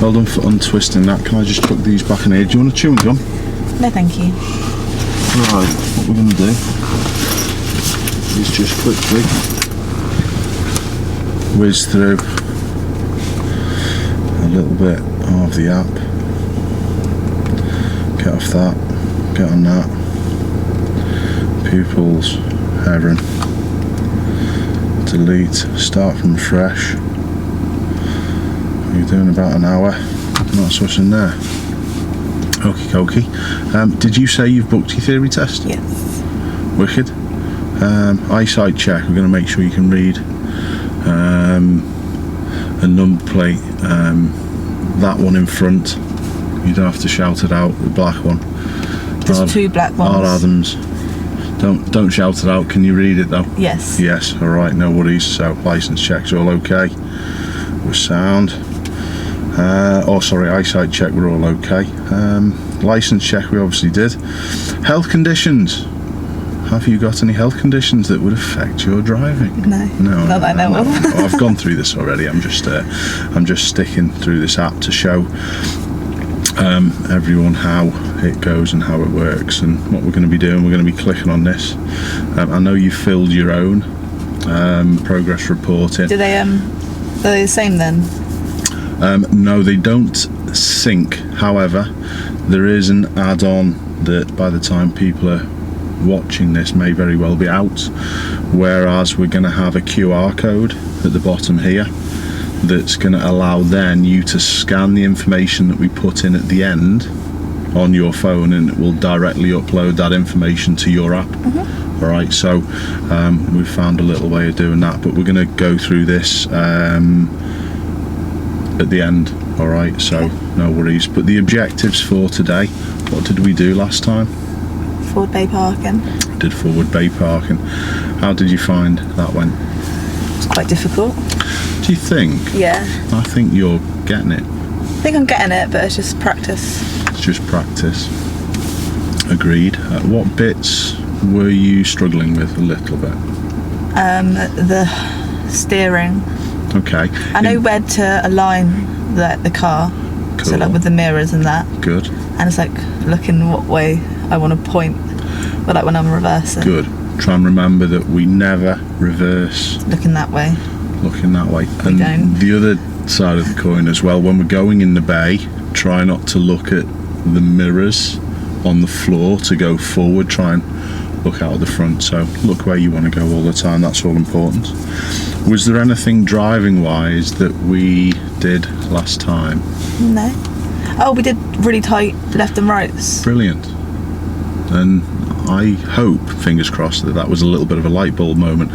Well done for untwisting that. Can I just chuck these back in here? Do you want a chewing gum? No, thank you. Right, what we're going to do is just quickly whiz through a little bit of the app. Get off that, get on that. Pupils, Erin. Delete, start from fresh. You're doing about an hour. Not so much in there. Okie dokie. Did you say you've booked your theory test? Yes. Wicked. Eyesight check. We're going to make sure you can read a number plate. That one in front. You don't have to shout it out. The black one. There's two black ones. R. Adams. Don't shout it out. Can you read it though? Yes. Yes. All right. No worries. So license check's all okay. We're sound. Eyesight check. We're all okay. License check. We obviously did. Health conditions. Have you got any health conditions that would affect your driving? No. No. Not that I know of. Oh, I've gone through this already. I'm just sticking through this app to show everyone how it goes and how it works, and what we're going to be doing. We're going to be clicking on this. I know you filled your own progress report in. Do they are they the same then? No, they don't sync. However, there is an add-on that by the time people are watching this may very well be out, whereas we're going to have a QR code at the bottom here that's going to allow then you to scan the information that we put in at the end on your phone, and it will directly upload that information to your app. Mm-hmm. All right, so we've found a little way of doing that, but we're going to go through this at the end. All right, so no worries. But the objectives for today, what did we do last time? Forward bay parking. Did forward bay parking. How did you find that went? It's quite difficult. Do you think? Yeah. I think you're getting it. I think I'm getting it, but it's just practice. It's just practice. Agreed. What bits were you struggling with a little bit? The steering. Okay. I know where to align the car. Cool. So like with the mirrors and that. Good. And it's like looking what way I want to point, but like when I'm reversing. Good. Try and remember that we never reverse. Looking that way. Looking that way. We don't. The other side of the coin as well, when we're going in the bay, try not to look at the mirrors on the floor to go forward. Try and look out of the front. So look where you want to go all the time. That's all important. Was there anything driving wise that we did last time? No. Oh, we did really tight left and rights. Brilliant. And I hope, fingers crossed, that was a little bit of a light bulb moment.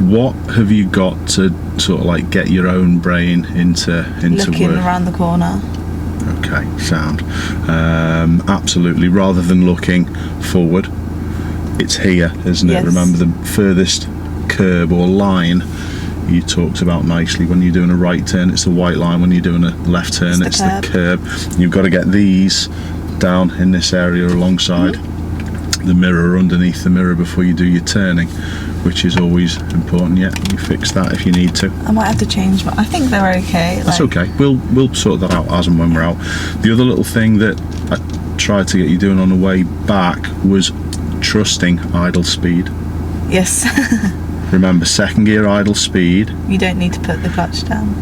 What have you got to sort of like get your own brain into Looking work? around the corner. Okay, sound. Absolutely. Rather than looking forward, it's here, isn't it? Yes. Remember the furthest curb or line you talked about nicely. When you're doing a right turn, it's the white line. When you're doing a left turn, it's the curb. You've got to get these down in this area alongside the mirror, underneath the mirror, before you do your turning, which is always important. Yeah, you fix that if you need to. I might have to change, but I think they're okay. That's okay. We'll sort that out as and when we're out. The other little thing that I tried to get you doing on the way back was trusting idle speed. Yes. Remember, second gear idle speed. You don't need to put the clutch down.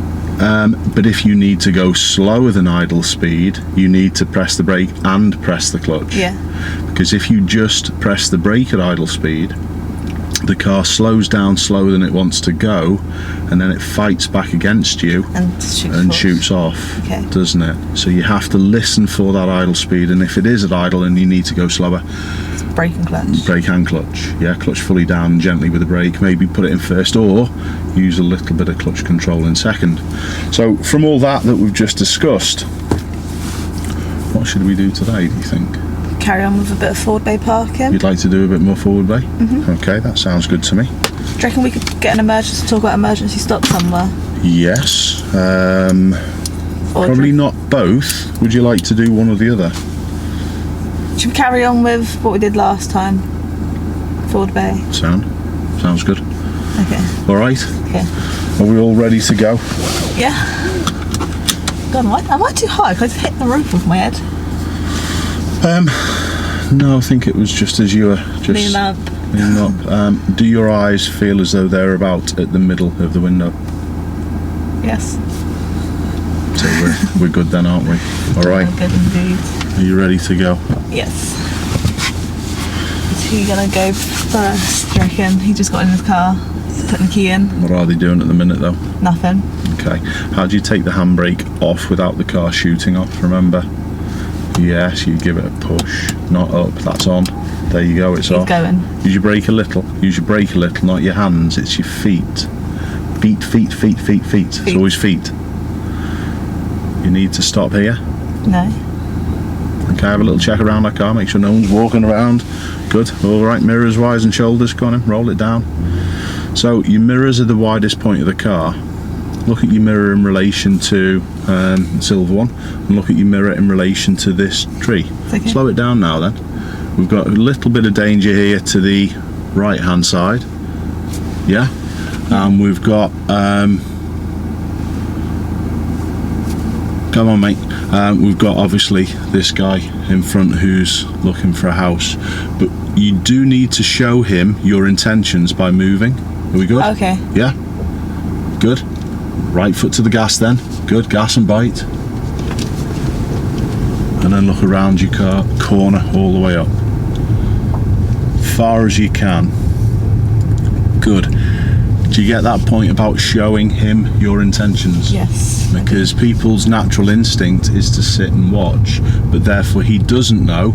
But if you need to go slower than idle speed, you need to press the brake and press the clutch. Yeah. Because if you just press the brake at idle speed, the car slows down slower than it wants to go, and then it fights back against you and shoots off, okay. Doesn't it? So you have to listen for that idle speed, and if it is at idle and you need to go slower, brake and clutch. Brake and clutch, yeah. Clutch fully down, gently with the brake. Maybe put it in first, or use a little bit of clutch control in second. So from all that we've just discussed, what should we do today, do you think? Carry on with a bit of forward bay parking. You'd like to do a bit more forward bay? Mm-hmm. Okay, that sounds good to me. Do you reckon we could get an emergency, talk about emergency stop somewhere? Yes. Probably not both. Would you like to do one or the other? Should we carry on with what we did last time? Forward bay. Sounds good. Okay. All right. Okay. Are we all ready to go? Yeah. God, am I too high? Could I just hit the roof with my head? No, I think it was just as you were just Leaning up. leaning up. Do your eyes feel as though they're about at the middle of the window? Yes. So we're good then, aren't we? All right. Good indeed. Are you ready to go? Yes. Is he gonna go first, do you reckon? He just got in his car, putting the key in. What are they doing at the minute though? Nothing. Okay. How do you take the handbrake off without the car shooting off? Remember? Yes, you give it a push. Not up. That's on. There you go. It's off. He's going. Use your brake a little. Use your brake a little. Not your hands. It's your feet. Feet. It's always feet. You need to stop here. No. Okay, have a little check around that car. Make sure no one's walking around. Good. All right. Mirrors wise and shoulders. Go on in. Roll it down. So your mirrors are the widest point of the car. Look at your mirror in relation to the silver one, and look at your mirror in relation to this tree. Okay. Slow it down now then. We've got a little bit of danger here to the right hand side. Yeah? And we've got come on mate. We've got obviously this guy in front who's looking for a house, but you do need to show him your intentions by moving. Are we good? Okay. Yeah? Good. Right foot to the gas then. Good. Gas and bite. And then look around your car, corner all the way up. Far as you can. Good. Do you get that point about showing him your intentions? Yes. Because people's natural instinct is to sit and watch, but therefore he doesn't know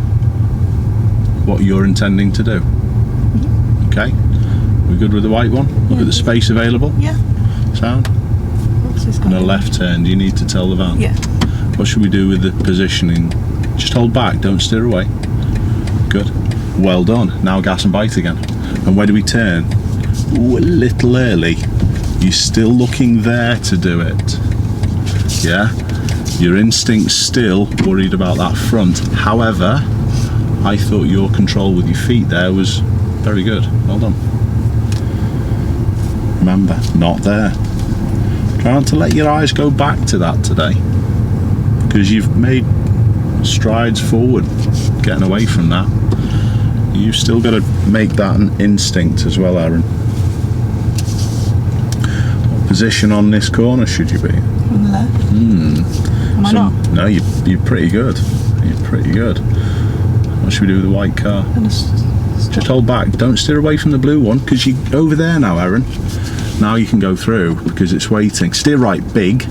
what you're intending to do. Mm-hmm. Okay? We're good with the white one? Look at the space available. Yeah. Sound? And a left turn. Do you need to tell the van? Yeah. What should we do with the positioning? Just hold back, don't steer away. Good. Well done. Now gas and bite again. And where do we turn? Ooh, a little early. You're still looking there to do it. Yeah? Your instinct's still worried about that front. However, I thought your control with your feet there was very good. Well done. Remember, not there. Try not to let your eyes go back to that today, because you've made strides forward getting away from that. You've still got to make that an instinct as well, Erin. What position on this corner should you be? On the left. Am I not? No, you're pretty good. You're pretty good. What should we do with the white car? Just hold back. Don't steer away from the blue one, because you're over there now, Erin. Now you can go through because it's waiting. Steer right big.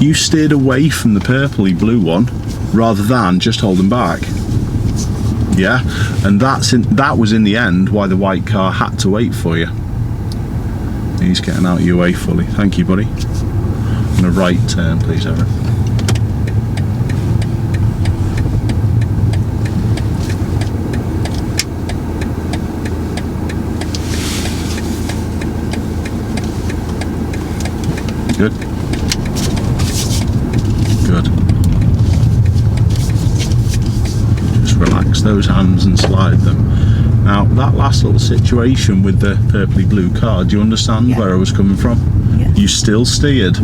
You steered away from the purpley blue one rather than just holding back. Yeah? And that was in the end why the white car had to wait for you. He's getting out of your way fully. Thank you, buddy. And a right turn, please, Erin. Good. Good. Just relax those hands and slide them. Now, that last little situation with the purpley blue car, do you understand where I was coming from? Yeah. You still steered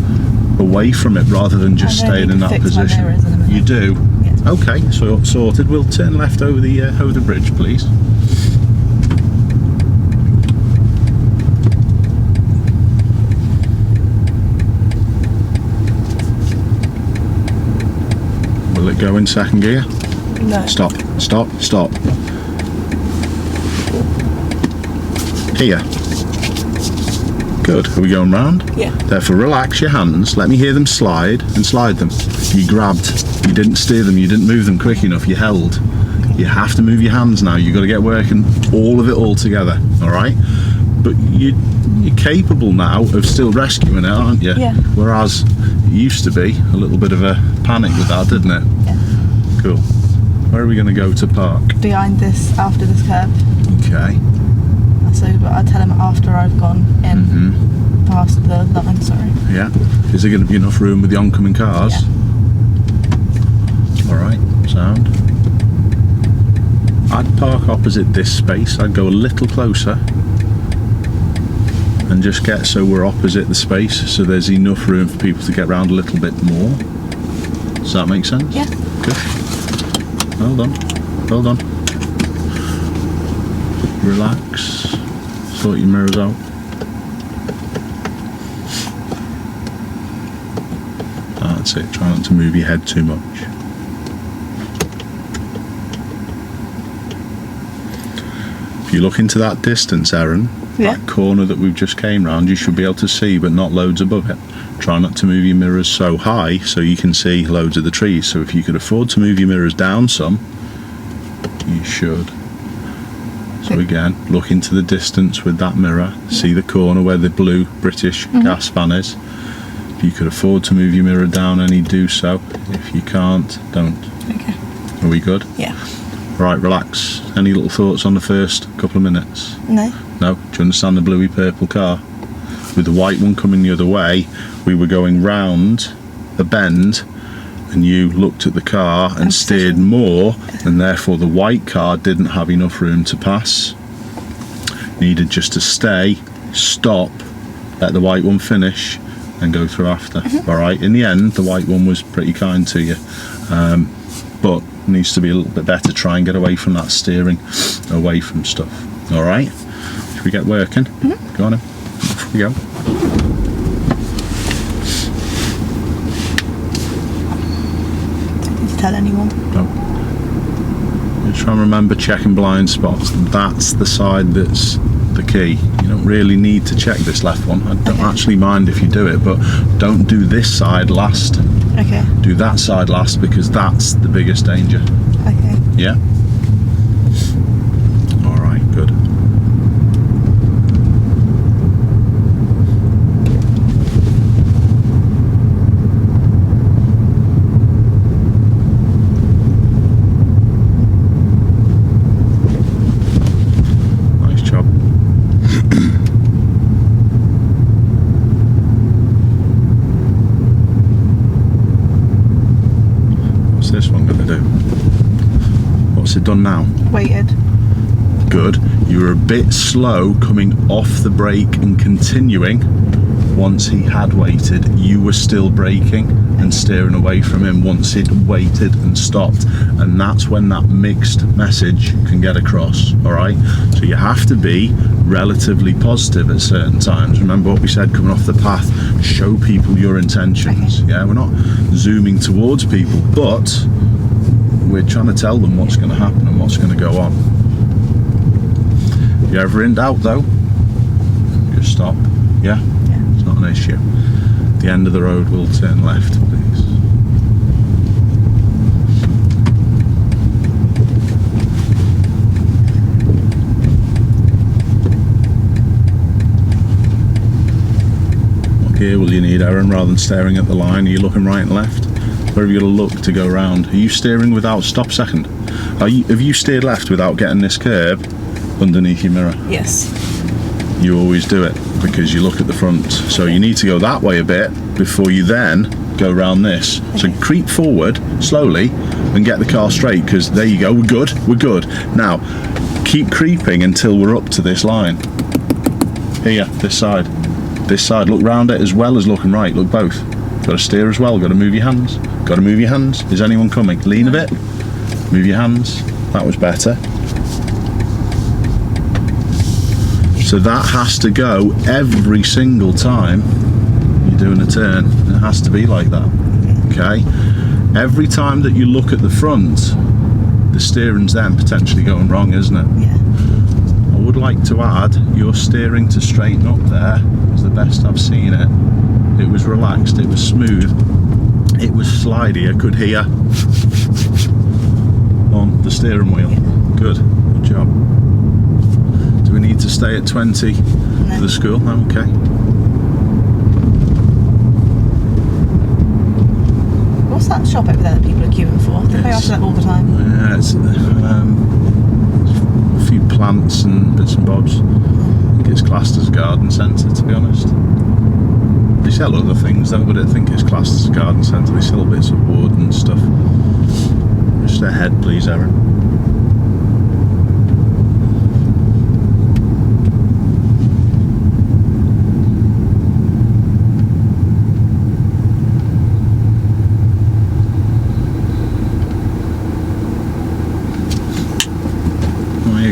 away from it rather than just staying in that position. You do? Yeah. Okay, so sorted. We'll turn left over the bridge, please. Will it go in second gear? No. Stop. Here. Good. Are we going round? Yeah. Therefore, relax your hands. Let me hear them slide and slide them. You grabbed. You didn't steer them. You didn't move them quick enough. You held. You have to move your hands now. You've got to get working all of it all together. All right? But you're capable now of still rescuing it, aren't you? Yeah. Whereas it used to be a little bit of a panic with that, didn't it? Yeah. Cool. Where are we going to go to park? Behind this, after this curve. Okay. So I'll tell him after I've gone in past the line, sorry. Yeah. Is there going to be enough room with the oncoming cars? Yeah. Alright, sound. I'd park opposite this space. I'd go a little closer and just get so we're opposite the space so there's enough room for people to get round a little bit more. Does that make sense? Yeah. Good. Well done. Well done. Relax. Sort your mirrors out. That's it. Try not to move your head too much. If you look into that distance, Erin, Yeah. that corner that we've just came round, you should be able to see, but not loads above it. Try not to move your mirrors so high so you can see loads of the trees. So if you could afford to move your mirrors down some, you should. So again, look into the distance with that mirror, see the corner where the blue British gas van is. If you could afford to move your mirror down any, do so. If you can't, don't. Okay. Are we good? Yeah. Right, relax. Any little thoughts on the first couple of minutes? No. No? Do you understand the bluey purple car? With the white one coming the other way, we were going round a bend and you looked at the car and steered more, and therefore the white car didn't have enough room to pass. Needed just to stay, stop, let the white one finish and go through after. Alright, in the end the white one was pretty kind to you, but needs to be a little bit better. Try and get away from that steering, away from stuff. Alright, should we get working? Go on then, off we go. Don't need to tell anyone. No. Just try and remember checking blind spots. That's the side that's the key. You don't really need to check this left one. I don't actually mind if you do it, but don't do this side last. Okay. Do that side last, because that's the biggest danger. Okay. Yeah? Alright, good. Nice job. What's this one going to do? What's it done now? Waited. Good. You were a bit slow coming off the brake and continuing. Once he had waited, you were still braking and steering away from him once he'd waited and stopped. And that's when that mixed message can get across, alright? So you have to be relatively positive at certain times. Remember what we said coming off the path, show people your intentions. Yeah, we're not zooming towards people, but we're trying to tell them what's going to happen and what's going to go on. If you're ever in doubt though, just stop. Yeah? It's not an issue. At the end of the road, we'll turn left, please. What gear will you need, Erin, rather than staring at the line? Are you looking right and left? Where have you got to look to go round? Are you steering without stop second? Have you steered left without getting this curb underneath your mirror? Yes. You always do it because you look at the front. So you need to go that way a bit before you then go round this. So creep forward slowly and get the car straight, because there you go, we're good. Now, keep creeping until we're up to this line. Here, this side, look round it as well as looking right, look both. Got to steer as well, got to move your hands. Is anyone coming? Lean a bit, move your hands, that was better. So that has to go every single time you're doing a turn. It has to be like that, okay? Every time that you look at the front, the steering's then potentially going wrong, isn't it? Yeah. I would like to add, your steering to straighten up there was the best I've seen it. It was relaxed, it was smooth, it was slidey. I could hear on the steering wheel. Good job. Do we need to stay at 20 for the school? No, okay. What's that shop over there that people are queuing for? They pay after that all the time. Yeah, it's a few plants and bits and bobs. I think it's classed as a garden centre, to be honest. They sell other things though, but I think it's classed as a garden centre. They sell bits of wood and stuff. Just ahead, please, Erin.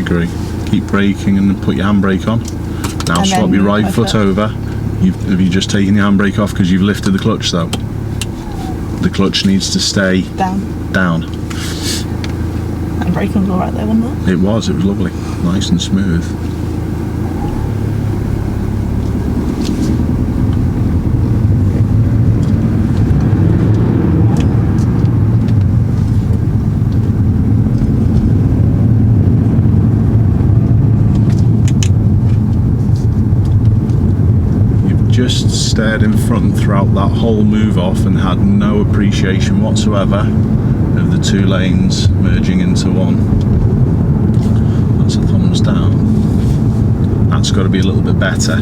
agree. Keep braking and then put your handbrake on. Now And swap then your right my foot foot. over. Have you just taken your handbrake off because you've lifted the clutch though? The clutch needs to stay down. And braking was alright there, wasn't it? It was lovely. Nice and smooth. Just stared in front throughout that whole move off and had no appreciation whatsoever of the two lanes merging into one. That's a thumbs down. That's got to be a little bit better.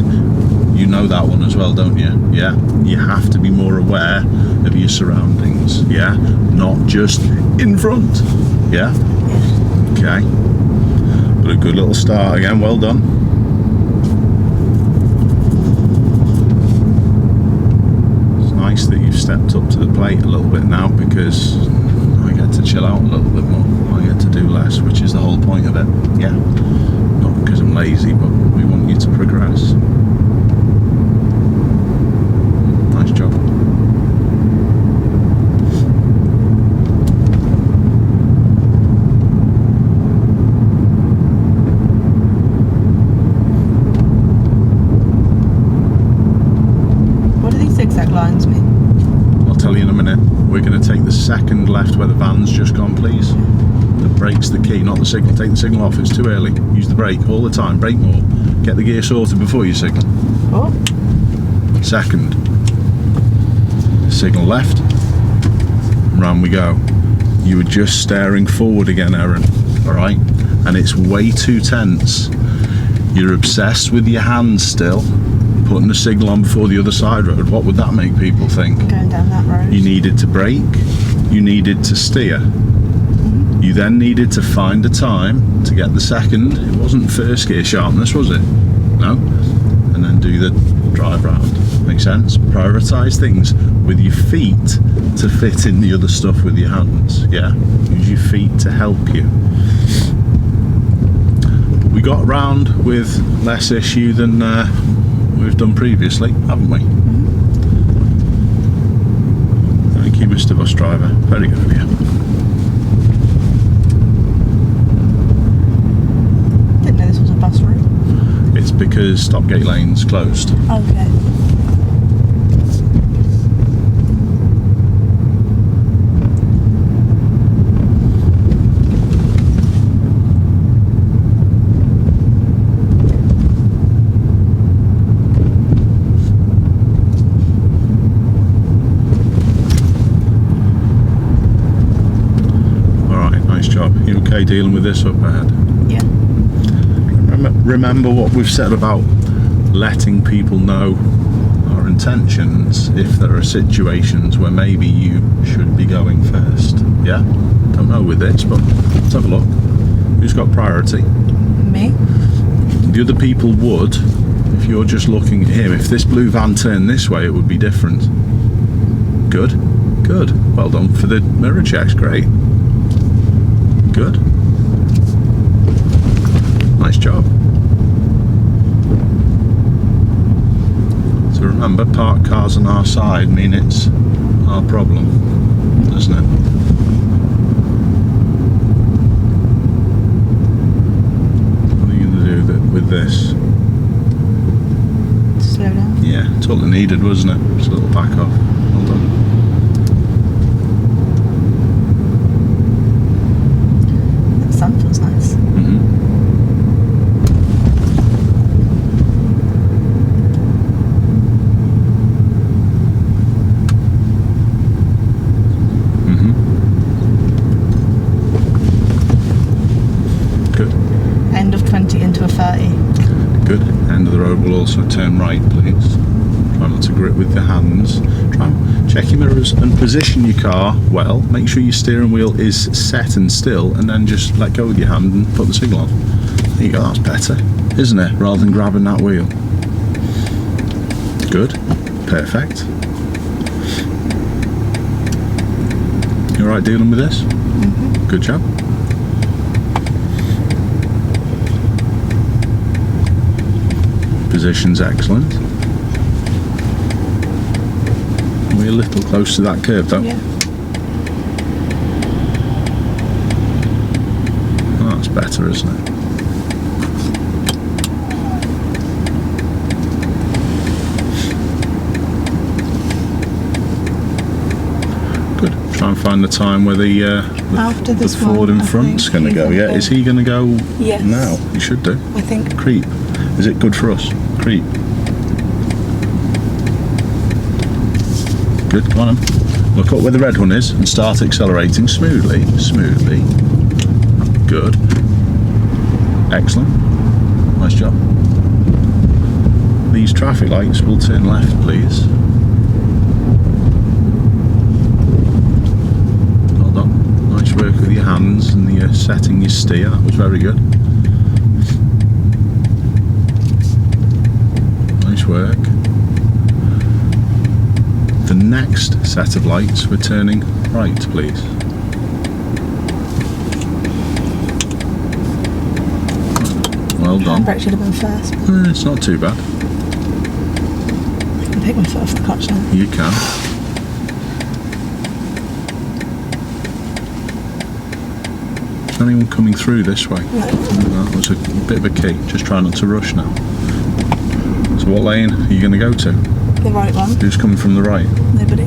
You know that one as well, don't you? Yeah? You have to be more aware of your surroundings, yeah? Not just in front, yeah? Okay. But a good little start again, well done. That you've stepped up to the plate a little bit now, because I get to chill out a little bit more. I get to do less, which is the whole point of it. Yeah, not because I'm lazy, but we want you to progress. Nice job. What do these zigzag lines mean? Tell you in a minute. We're going to take the second left where the van's just gone, please. The brake's the key, not the signal. Take the signal off, it's too early. Use the brake all the time, brake more. Get the gear sorted before you signal. Oh. Second. Signal left. Round we go. You were just staring forward again, Erin. Alright? And it's way too tense. You're obsessed with your hands still. Putting the signal on before the other side road. What would that make people think? Going down that road. You needed to brake, you needed to steer. You then needed to find a time to get the second. It wasn't first gear sharpness, was it? No? And then do the drive round. Make sense? Prioritise things with your feet to fit in the other stuff with your hands. Yeah? Use your feet to help you. We got round with less issue than we've done previously, haven't we? Thank you, Mr. Bus Driver. Very good of you. Didn't know this was a bus route. It's because Stopgate Lane's closed. Okay. You okay dealing with this up ahead? Yeah. Remember what we've said about letting people know our intentions if there are situations where maybe you should be going first. Yeah? Don't know with this, but let's have a look. Who's got priority? Me. The other people would, if you're just looking at him. If this blue van turned this way, it would be different. Good. Good. Well done for the mirror checks. Great. Good. Nice job. So remember, parked cars on our side mean it's our problem, doesn't it? What are you going to do with this? Slow down. Yeah, it's all it needed, wasn't it? Just a little back off. Well done. Sun feels nice. Good. End of 20 into a 30. Good. End of the road will also turn right, please. Try not to grip with the hands. Try and check your mirrors and position your car well. Make sure your steering wheel is set and still, and then just let go with your hand and put the signal on. There you go, that's better, isn't it? Rather than grabbing that wheel. Good. Perfect. You alright dealing with this? Good job. position's excellent. We're a little close to that curve though. Yeah. Oh, that's better, isn't it? Good. Try and find the time where the After the this Ford one, in I front's think going to he's go. gonna Yeah, go. is he going to go Yes. now? He should do. I think. Creep. Is it good for us? Creep. Good, come on then. Look up where the red one is and start accelerating smoothly. Smoothly. Good. Excellent. Nice job. These traffic lights will turn left, please. Well done. Nice work with your hands and the setting your steer. That was very good. Nice work. The next set of lights, we're turning right, please. Well done. Handbrake should have been first. It's not too bad. I can take my foot off the clutch now. You can. Is anyone coming through this way? No. That was a bit of a key. Just try not to rush now. So what lane are you going to go to? The right one. Who's coming from the right? Nobody.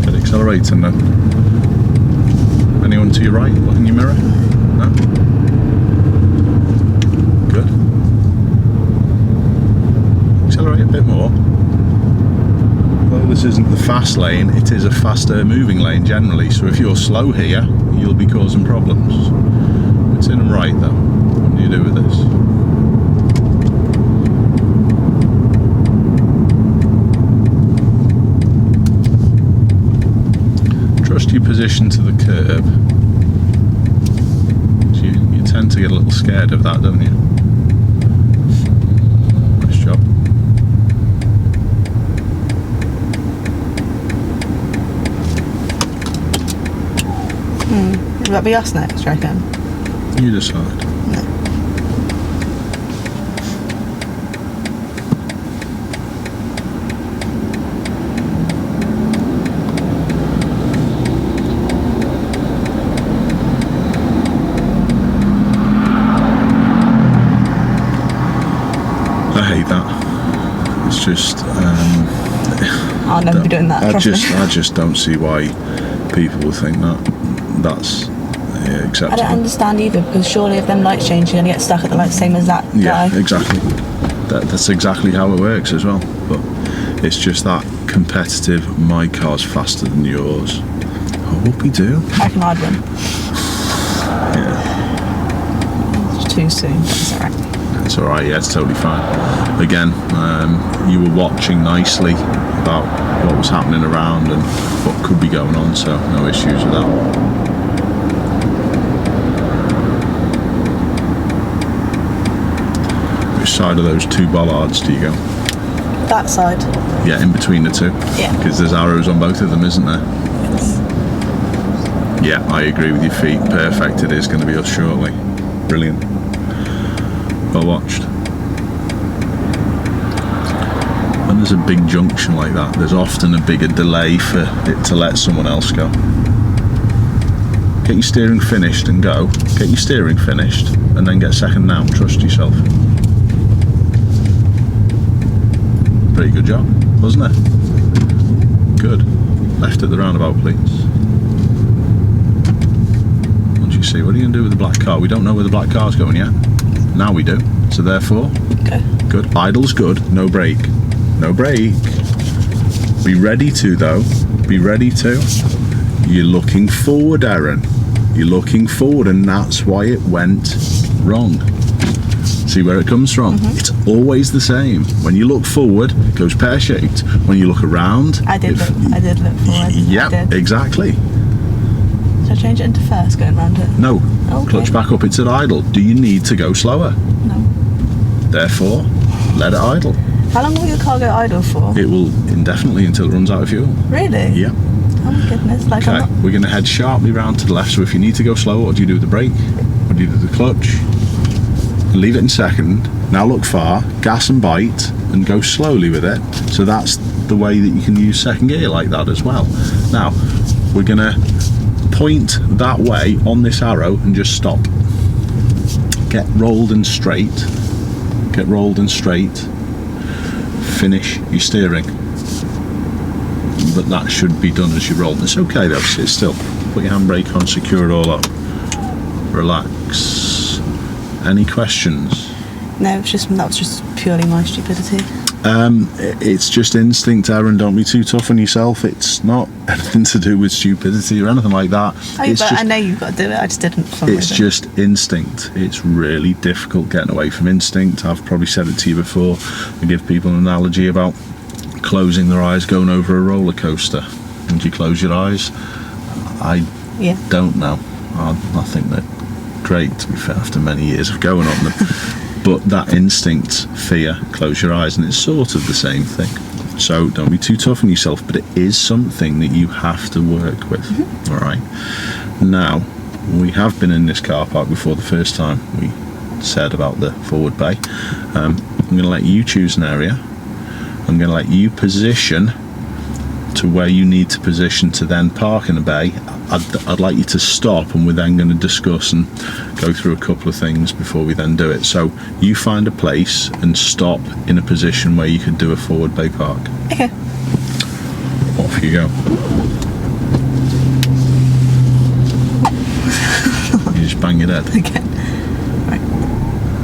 Get accelerating then. Anyone to your right? Look in your mirror? No? Good. Accelerate a bit more. Well, this isn't the fast lane, it is a faster moving lane generally, so if you're slow here, you'll be causing problems. It's in and right though. What do you do with this? Trust your position to the curb. So you tend to get a little scared of that, don't you? Nice job. Will that be us next, do you reckon? You decide. No. I hate that. It's just. I'll never be doing that. I trust me. just don't see why people would think that's acceptable. I don't understand either, because surely if them lights change, you're gonna get stuck at the lights, same as that Yeah, guy. exactly. That's exactly how it works as well. But it's just that competitive. My car's faster than yours. Oh, whoopie-doo. I can I'd win. Yeah, It's too soon, but it's alright. it's all right. Yeah, it's totally fine. Again, you were watching nicely about what was happening around and what could be going on, so no issues with that. Which side of those two bollards do you go? That side. Yeah, in between the two. Yeah. Because there's arrows on both of them, isn't there? Yeah, I agree with your feet. Perfect. It is going to be us shortly. Brilliant. Well watched. When there's a big junction like that, there's often a bigger delay for it to let someone else go. Get your steering finished and go. Get your steering finished and then get second now. Trust yourself. Pretty good job, wasn't it? Good. Left at the roundabout, please. Once you see, what are you going to do with the black car? We don't know where the black car's going yet. Now we do. So therefore, Okay. good. Idle's good. No brake. No brake. Be ready to though. Be ready to. You're looking forward, Erin. You're looking forward, and that's why it went wrong. See where it comes from? It's always the same. When you look forward, it goes pear-shaped. When you look around, I did look forward. Yep, I did. exactly. Should I change it into first going round it? No. Okay. Clutch back up, it's at idle. Do you need to go slower? No. Therefore, let it idle. How long will your car go idle for? It will indefinitely until it runs out of fuel. Really? Yeah. Oh my goodness. Like Okay, I'm not... we're going to head sharply round to the left, so if you need to go slower, what do you do with the brake? What do you do with the clutch? leave it in second. Now look far, gas and bite, and go slowly with it. So that's the way that you can use second gear like that as well. Now, we're gonna point that way on this arrow and just stop. Get rolled and straight. Get rolled and straight. Finish your steering. But that should be done as you roll. It's okay though, sit still. Put your handbrake on, secure it all up. Relax. Any questions? No, that was just purely my stupidity. It's just instinct, Erin. Don't be too tough on yourself. It's not anything to do with stupidity or anything like that. I know you've got to do it. I just didn't. It's just instinct. It's really difficult getting away from instinct. I've probably said it to you before. I give people an analogy about closing their eyes going over a roller coaster. And you close your eyes? I don't know. I think they're great, to be fair, after many years of going on them. But that instinct, fear, close your eyes, and it's sort of the same thing. So don't be too tough on yourself, but it is something that you have to work with. All right. Now, we have been in this car park before the first time we said about the forward bay. I'm going to let you choose an area. I'm going to let you position to where you need to position to then park in a bay. I'd like you to stop, and we're then going to discuss and go through a couple of things before we then do it. So you find a place and stop in a position where you could do a forward bay park. Okay. Off you go. You just bang your head. Okay. Right.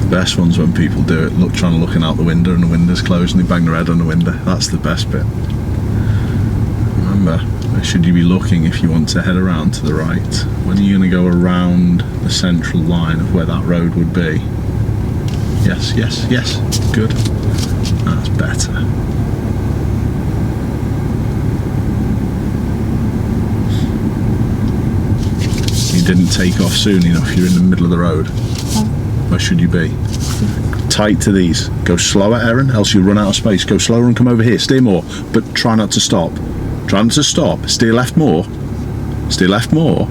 The best one's when people do it, trying to looking out the window and the window's closed and they bang their head on the window. That's the best bit. Remember, where should you be looking if you want to head around to the right? When are you going to go around the central line of where that road would be? Yes, yes, yes. Good. That's better. You didn't take off soon enough. You're in the middle of the road. Where should you be? Tight to these. Go slower, Erin, else you'll run out of space. Go slower and come over here. Steer more, but try not to stop. Try not to stop. Steer left more. Steer left more.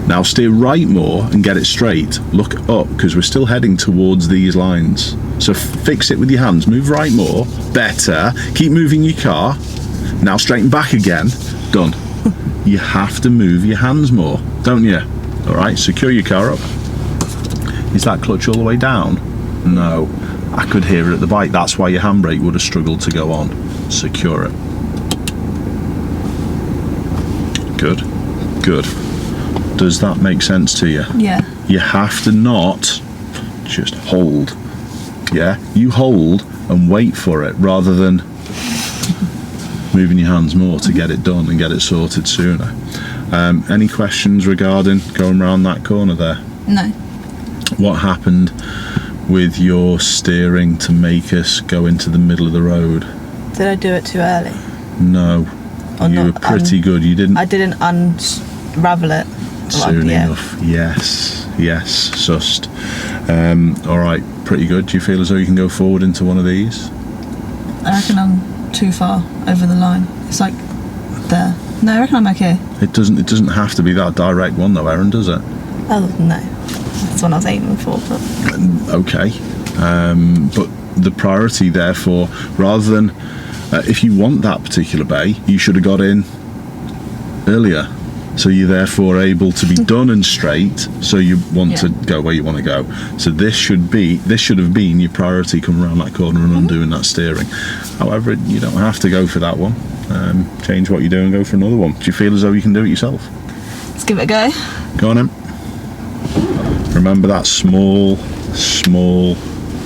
Now steer right more and get it straight. Look up, because we're still heading towards these lines. So fix it with your hands. Move right more. Better. Keep moving your car. Now straighten back again. Done. You have to move your hands more, don't you? All right, secure your car up. Is that clutch all the way down? No. I could hear it at the bike. That's why your handbrake would have struggled to go on. Secure it. Good. Good. Does that make sense to you? Yeah. You have to not just hold. Yeah? You hold and wait for it rather than moving your hands more to get it done and get it sorted sooner. Any questions regarding going around that corner there? No. What happened with your steering to make us go into the middle of the road? Did I do it too early? No. Or you were pretty good. You didn't. I didn't unravel it soon enough. Yes. Yes. Sussed. All right. Pretty good. Do you feel as though you can go forward into one of these? I reckon I'm too far over the line. It's like there. No, I reckon I'm okay. It doesn't have to be that direct one though, Erin, does it? Oh no. That's what I was aiming for. But okay. But the priority, therefore, rather than if you want that particular bay, you should have got in earlier. So you're therefore able to be done and straight. So you want to go where you want to go. So this should have been your priority, coming around that corner and undoing that steering. However, you don't have to go for that one. Change what you do and go for another one. Do you feel as though you can do it yourself? Let's give it a go. Go on then. Remember that small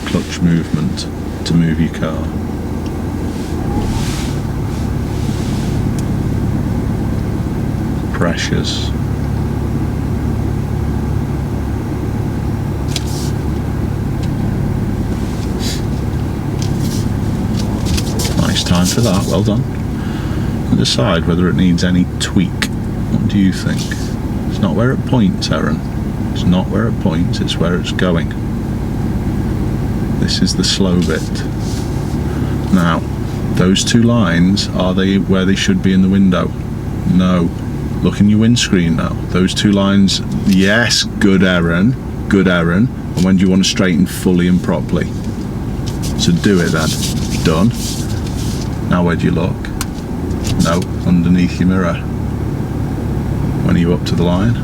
clutch movement to move your car. Pressures. Nice time for that, well done. And decide whether it needs any tweak. What do you think? It's not where it points, Erin. It's not where it points, it's where it's going. This is the slow bit. Now, those two lines, are they where they should be in the window? No. Look in your windscreen now. Those two lines, yes, good Erin. Good Erin. And when do you want to straighten fully and properly? So do it then. Done. Now where do you look? No, underneath your mirror. When are you up to the line?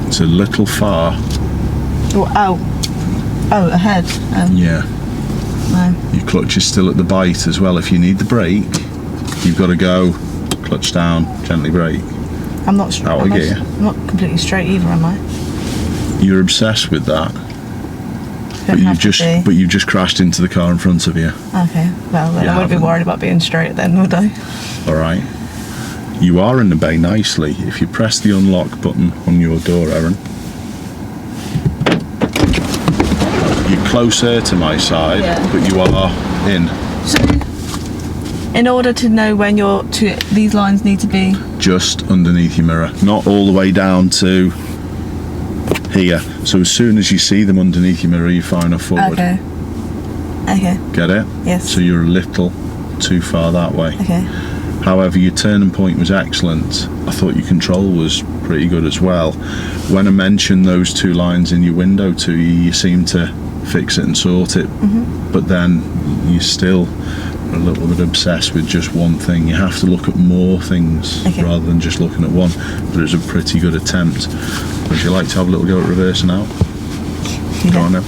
It's a little far. Oh, ahead. Yeah. No. Your clutch is still at the bite as well. If you need the brake, you've got to go clutch down, gently brake. I'm not straight. Out of gear. I'm not completely straight either, am I? You're obsessed with that. But you've just crashed into the car in front of you. Okay. Well, then I won't be worried about being straight then, would I? All right. You are in the bay nicely. If you press the unlock button on your door, Erin, you're closer to my side, but you are in. So, in order to know when these lines need to be just underneath your mirror, not all the way down to here. So as soon as you see them underneath your mirror, you're far enough forward. Okay. Get it? Yes. So you're a little too far that way. Okay. However, your turning point was excellent. I thought your control was pretty good as well. When I mentioned those two lines in your window to you, you seemed to fix it and sort it. Mm-hmm. But then you still are a little bit obsessed with just one thing. You have to look at more things rather than just looking at one. But it was a pretty good attempt. Would you like to have a little go at reversing out? Yeah. Go on now.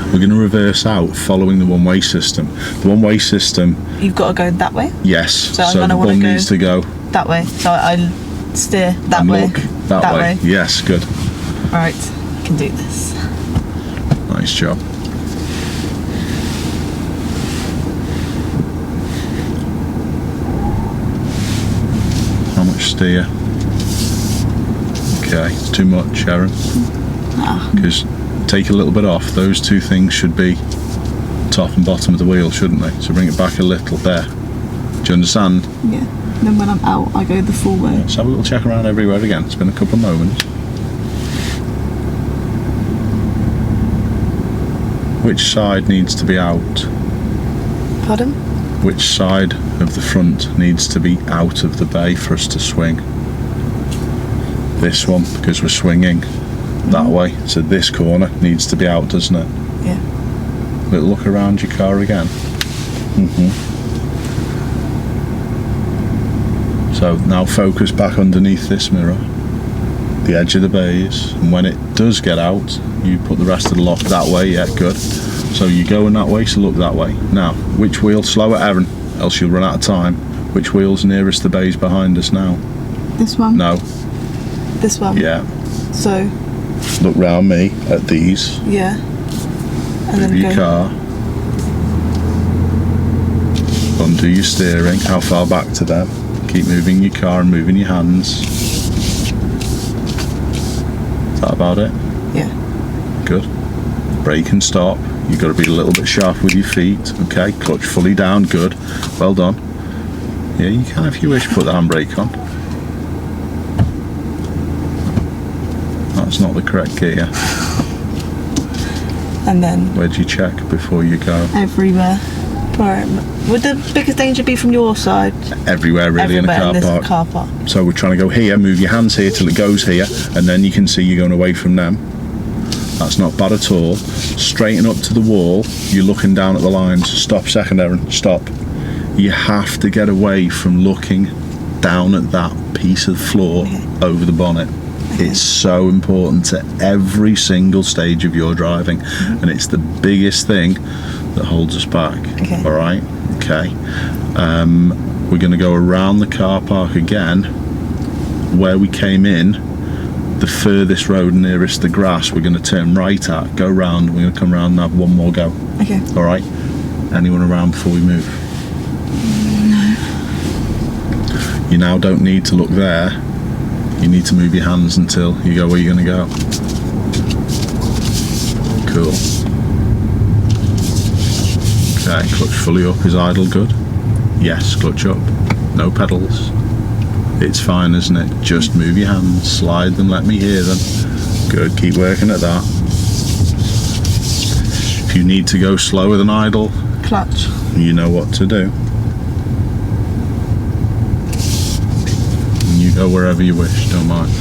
We're going to reverse out following the one-way system. The one-way system... You've got to go that way? Yes. So the bum needs to go... That way. So I steer that way. Look that way. Yes, good. Alright, I can do this. Nice job. How much steer? Okay, it's too much, Erin. Because take a little bit off. Those two things should be top and bottom of the wheel, shouldn't they? So bring it back a little there. Do you understand? Yeah. Then when I'm out, I go the full way. Let's have a little check around everywhere again. It's been a couple of moments. Which side needs to be out? Pardon? Which side of the front needs to be out of the bay for us to swing? This one, because we're swinging that way. So this corner needs to be out, doesn't it? Yeah. Little look around your car again. So now focus back underneath this mirror, the edge of the bays, and when it does get out, you put the rest of the lock that way. Yeah, good. So you're going that way, so look that way. Now, which wheel? Slow it, Erin, else you'll run out of time. Which wheel's nearest the bays behind us now? This one? No. This one? Yeah. So? Look round me at these. Yeah. And Move then your car. Undo your steering. How far back to them? Keep moving your car and moving your hands. Is that about it? Yeah. Good. Brake and stop. You've got to be a little bit sharp with your feet. Okay, clutch fully down. Good. Well done. Yeah, you can if you wish put the handbrake on. That's not the correct gear. And then? Where do you check before you go? Everywhere. Would the biggest danger be from your side? Everywhere really. Everywhere in a car park. So we're trying to go here, move your hands here till it goes here, and then you can see you're going away from them. That's not bad at all. Straighten up to the wall, you're looking down at the lines. Stop a second, Erin, stop. You have to get away from looking down at that piece of floor over the bonnet. It's so important to every single stage of your driving, and it's the biggest thing that holds us back. All right? Okay. We're going to go around the car park again. Where we came in, the furthest road nearest the grass, we're going to turn right at, go round, we're going to come round and have one more go. Okay. All right? Anyone around before we move? No. You now don't need to look there. You need to move your hands until you go where you're going to go. Cool. Okay, clutch fully up is idle, good. Yes, clutch up. No pedals. It's fine, isn't it? Just move your hands, slide them, let me hear them. Good, keep working at that. If you need to go slower than idle, clutch. You know what to do. Go wherever you wish, don't mind.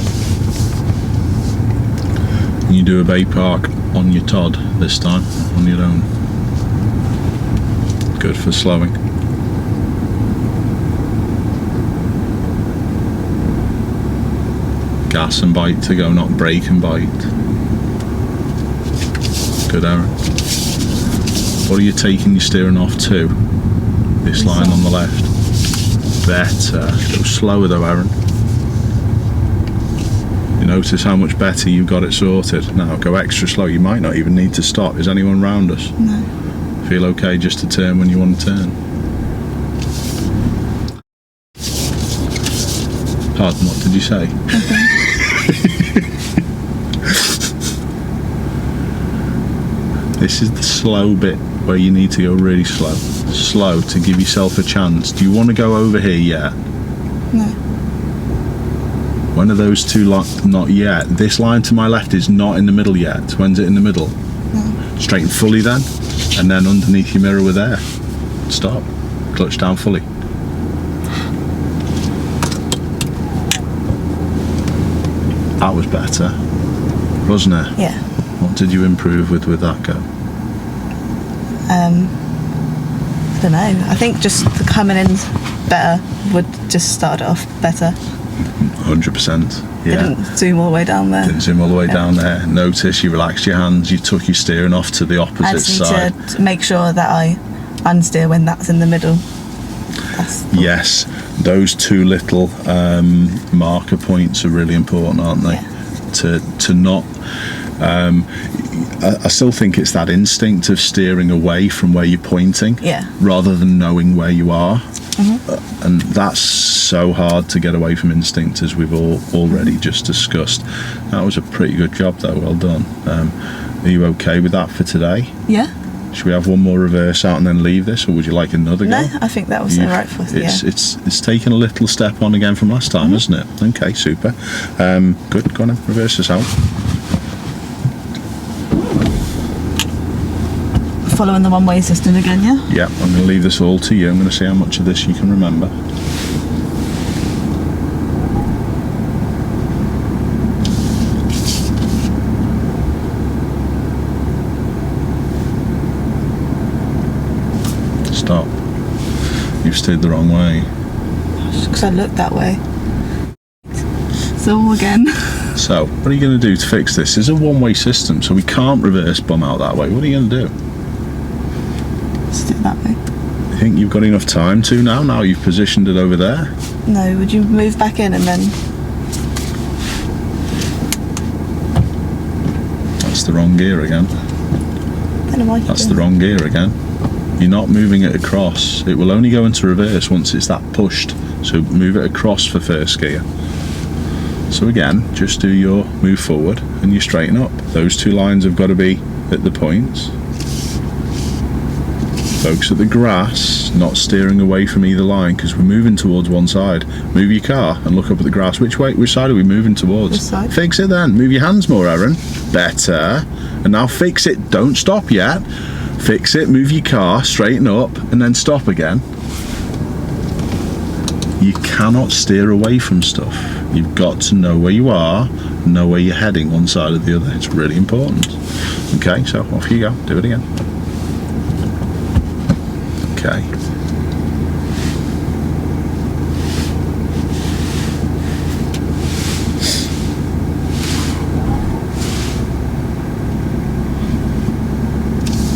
You do a bay park on your Todd this time, on your own. Good for slowing. Gas and bite to go, not brake and bite. Good, Erin. What are you taking your steering off to? This line on the left. Better. Go slower though, Erin. You notice how much better you got it sorted. Now go extra slow. You might not even need to stop. Is anyone round us? No. Feel okay just to turn when you want to turn? Pardon, what did you say? This is the slow bit where you need to go really slow. Slow to give yourself a chance. Do you want to go over here yet? No. When are those two not yet? This line to my left is not in the middle yet. When's it in the middle? No. Straighten fully then, and then underneath your mirror we're there. Stop. Clutch down fully. That was better, wasn't it? Yeah. What did you improve with that go? I don't know. I think just the coming in better would just start it off better. 100%. Yeah. Didn't zoom all the way down there. Didn't zoom all the way down there. Notice you relaxed your hands, you took your steering off to the I opposite just side. need to make sure that I unsteer when that's in the middle. Yes, those two little marker points are really important, aren't they? Yeah. To not. I still think it's that instinct of steering away from where you're pointing, Yeah. rather than knowing where you are. And that's so hard to get away from instinct, as we've already just discussed. That was a pretty good job though, well done. Are you okay with that for today? Yeah. Should we have one more reverse out and then leave this, or would you like another No, go? I think that was alright for us. It's taken a little step on again from last time, isn't it? Okay, super. Good, go on then, reverse this out. Following the one-way system again, yeah? Yeah, I'm going to leave this all to you. I'm going to see how much of this you can remember. Stop. You've steered the wrong way. Because I looked that way. So again. So, what are you going to do to fix this? It's a one-way system, so we can't reverse bum out that way. What are you going to do? Just do it that way. You think you've got enough time to now? Now you've positioned it over there? No, would you move back in and then... That's the wrong gear again. Then am I That's the wrong gear again. You're not moving it across. It will only go into reverse once it's that pushed. So move it across for first gear. So again, just do your move forward and you straighten up. Those two lines have got to be at the points. Focus at the grass, not steering away from either line, because we're moving towards one side. Move your car and look up at the grass. Which side are we moving towards? This side. Fix it then. Move your hands more, Erin. Better. And now fix it. Don't stop yet. Fix it, move your car, straighten up, and then stop again. You cannot steer away from stuff. You've got to know where you are, know where you're heading one side or the other. It's really important. Okay, so off you go. Do it again. Okay.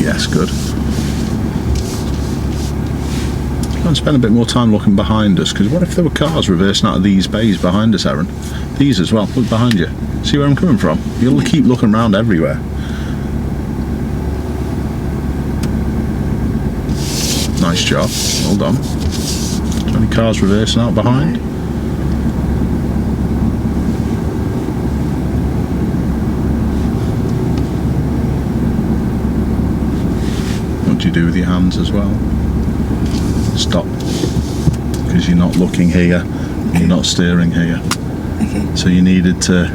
Yes, good. And spend a bit more time looking behind us, because what if there were cars reversing out of these bays behind us, Erin? These as well. Look behind you. See where I'm coming from? You'll keep looking around everywhere. Nice job. Well done. Is there any cars reversing out behind? No. What do you do with your hands as well? Stop. Because you're not looking here. You're not steering here. Okay. So you needed to...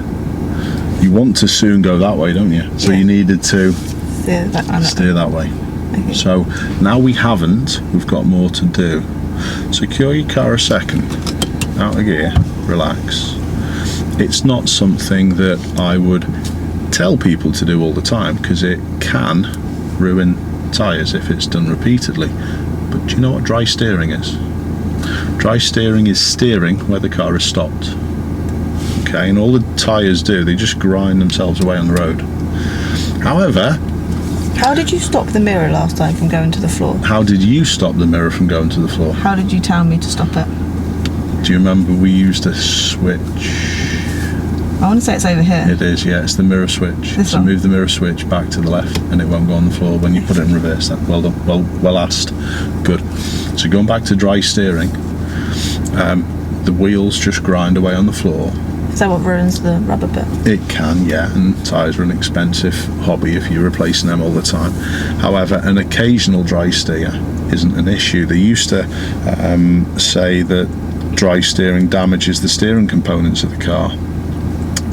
You want to soon go that way, don't you? So Yeah. you needed to Steer that one. steer that way. Okay. So now we haven't, we've got more to do. Secure your car a second. Out of gear. relax. It's not something that I would tell people to do all the time, because it can ruin tyres if it's done repeatedly. But do you know what dry steering is? Dry steering is steering where the car is stopped. Okay, and all the tyres do, they just grind themselves away on the road. However, how did you stop the mirror last time from going to the floor? How did you stop the mirror from going to the floor? How did you tell me to stop it? Do you remember we used a switch? I want to say it's over here. It is, yeah, it's the mirror switch. This so one? move the mirror switch back to the left and it won't go on the floor when you put it in reverse then. Well done, well asked. Good. So going back to dry steering, the wheels just grind away on the floor. Is that what ruins the rubber bit? It can, yeah, and tyres are an expensive hobby if you're replacing them all the time. However, an occasional dry steer isn't an issue. They used to say that dry steering damages the steering components of the car.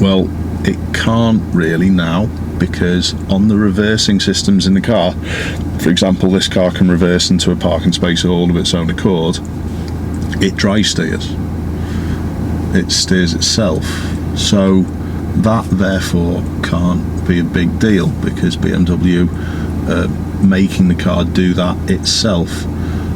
Well, it can't really now, because on the reversing systems in the car, for example, this car can reverse into a parking space all of its own accord, it dry steers. It steers itself. So that therefore can't be a big deal, because BMW are making the car do that itself.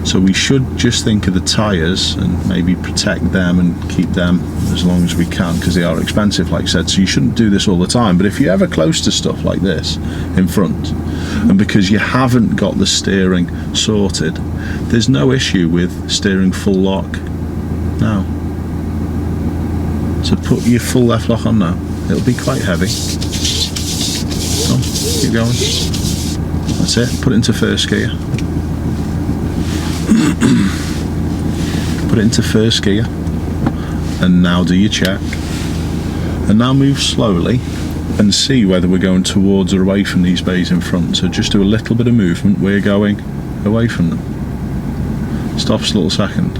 So we should just think of the tyres and maybe protect them and keep them as long as we can, because they are expensive, like I said. So you shouldn't do this all the time. But if you're ever close to stuff like this in front, and because you haven't got the steering sorted, there's no issue with steering full lock now. So put your full left lock on now. It'll be quite heavy. Come on, keep going. That's it. Put it into first gear. Put it into first gear, and now do your check, and now move slowly and see whether we're going towards or away from these bays in front. So just do a little bit of movement. We're going away from them. Stop a little second.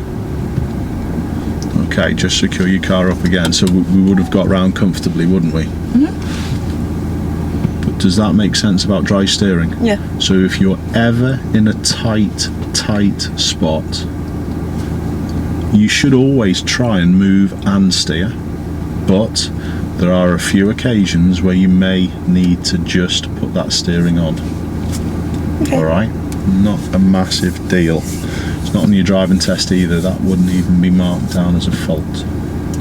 Okay, just secure your car up again. So we would have got round comfortably, wouldn't we? But does that make sense about dry steering? Yeah. So if you're ever in a tight spot, you should always try and move and steer, but there are a few occasions where you may need to just put that steering on. Okay. Alright, not a massive deal. It's not on your driving test either. That wouldn't even be marked down as a fault.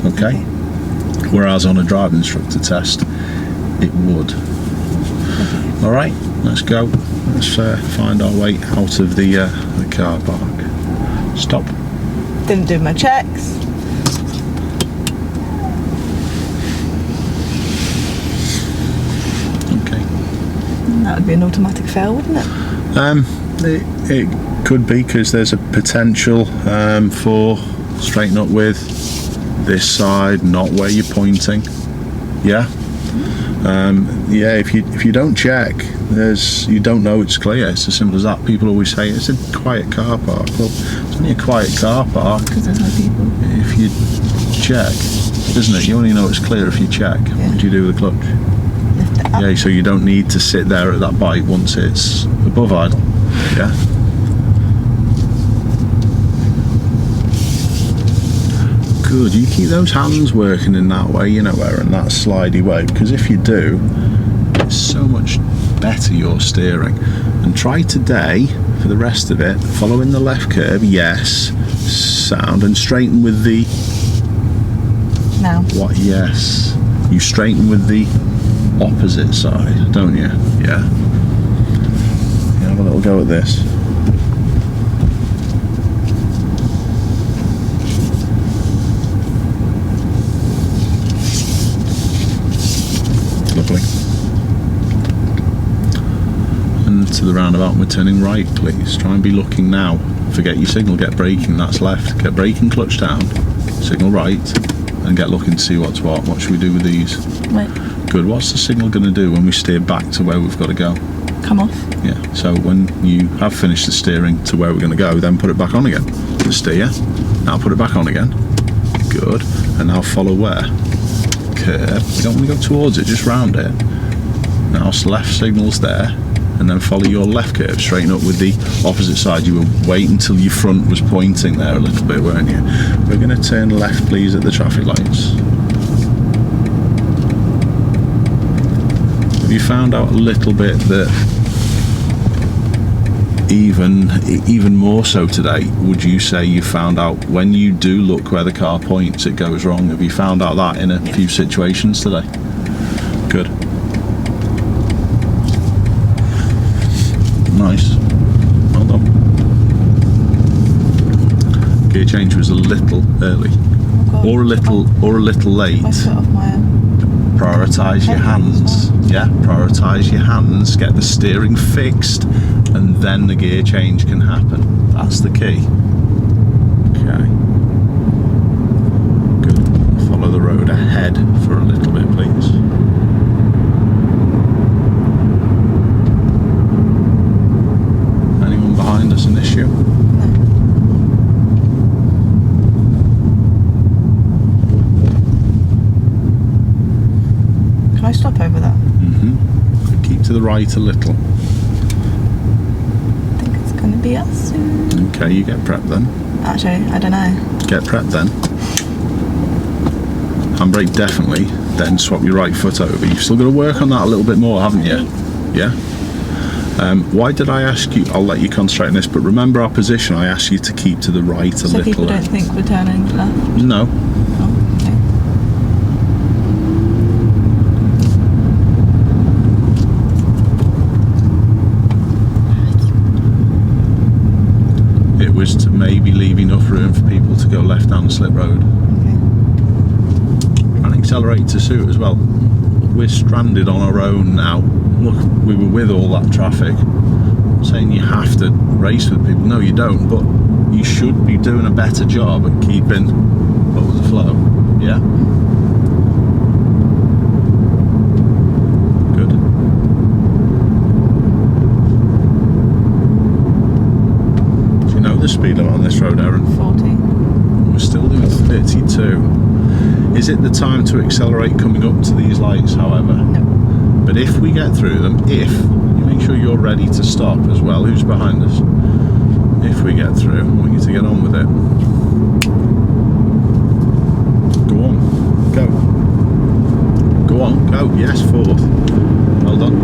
Okay? Whereas on a driving instructor test, it would. Alright, let's go. Let's find our way out of the car park. Stop. Didn't do my checks. Okay. That would be an automatic fail, wouldn't it? It could be, because there's a potential for straighten up with this side, not where you're pointing. Yeah. Yeah, if you don't check, you don't know it's clear. It's as simple as that. People always say it's a quiet car park. Well, it's only a quiet car park Because there's no people. if you check, isn't it? You only know it's clear if you check. Yeah. What do you do with the clutch? Lift it up. Yeah, so you don't need to sit there at that bike once it's above idle. Yeah. Good. You keep those hands working in that way, you know, Erin, that slidey way, because if you do, it's so much better your steering. And try today, for the rest of it, following the left curve, yes, sound, and straighten with the... Now. What? Yes. You straighten with the opposite side, don't you? Yeah. You have a little go at this. Lovely. And to the roundabout, we're turning right, please. Try and be looking now. Forget your signal, get braking, that's left. Get braking, clutch down, signal right, and get looking to see what's what. What should we do with these? Wait. Good. What's the signal going to do when we steer back to where we've got to go? Come off. Yeah. So when you have finished the steering to where we're going to go, then put it back on again. The steer. Now put it back on again. Good. And now follow where? Curve. You don't want to go towards it, just round it. Now left signal's there. and then follow your left curve, straighten up with the opposite side. You will wait until your front was pointing there a little bit, weren't you? We're going to turn left, please, at the traffic lights. Have you found out a little bit that even more so today, would you say you found out when you do look where the car points, it goes wrong? Have you found out that in a few situations today? Good. Nice. Well done. Gear change was a little early, or a little late. Prioritise your hands. Yeah, prioritise your hands. Get the steering fixed, and then the gear change can happen. That's the key. Okay. Good. Follow the road ahead for a little bit, please. Anyone behind us an issue? Can I stop over there? Keep to the right a little. I think it's going to be us soon. Okay, you get prepped then. Actually, I don't know. Get prepped then. Handbrake definitely, then swap your right foot over. You've still got to work on that a little bit more, haven't you? Yeah? Why did I ask you? I'll let you concentrate on this, but remember our position. I asked you to keep to the right a little. So people don't think we're turning left? No. To maybe leave enough room for people to go left down the slip road. Okay. And accelerate to suit as well. We're stranded on our own now. Look, we were with all that traffic. I'm saying you have to race with people. No, you don't, but you should be doing a better job at keeping up with the flow. Yeah? The speed limit on this road, Erin? 40. We're still doing 32. Is it the time to accelerate coming up to these lights, however? No. But if we get through them, you make sure you're ready to stop as well. Who's behind us? If we get through, I want you to get on with it. Go on. Go. Go on. Go. Yes, forward. Well done.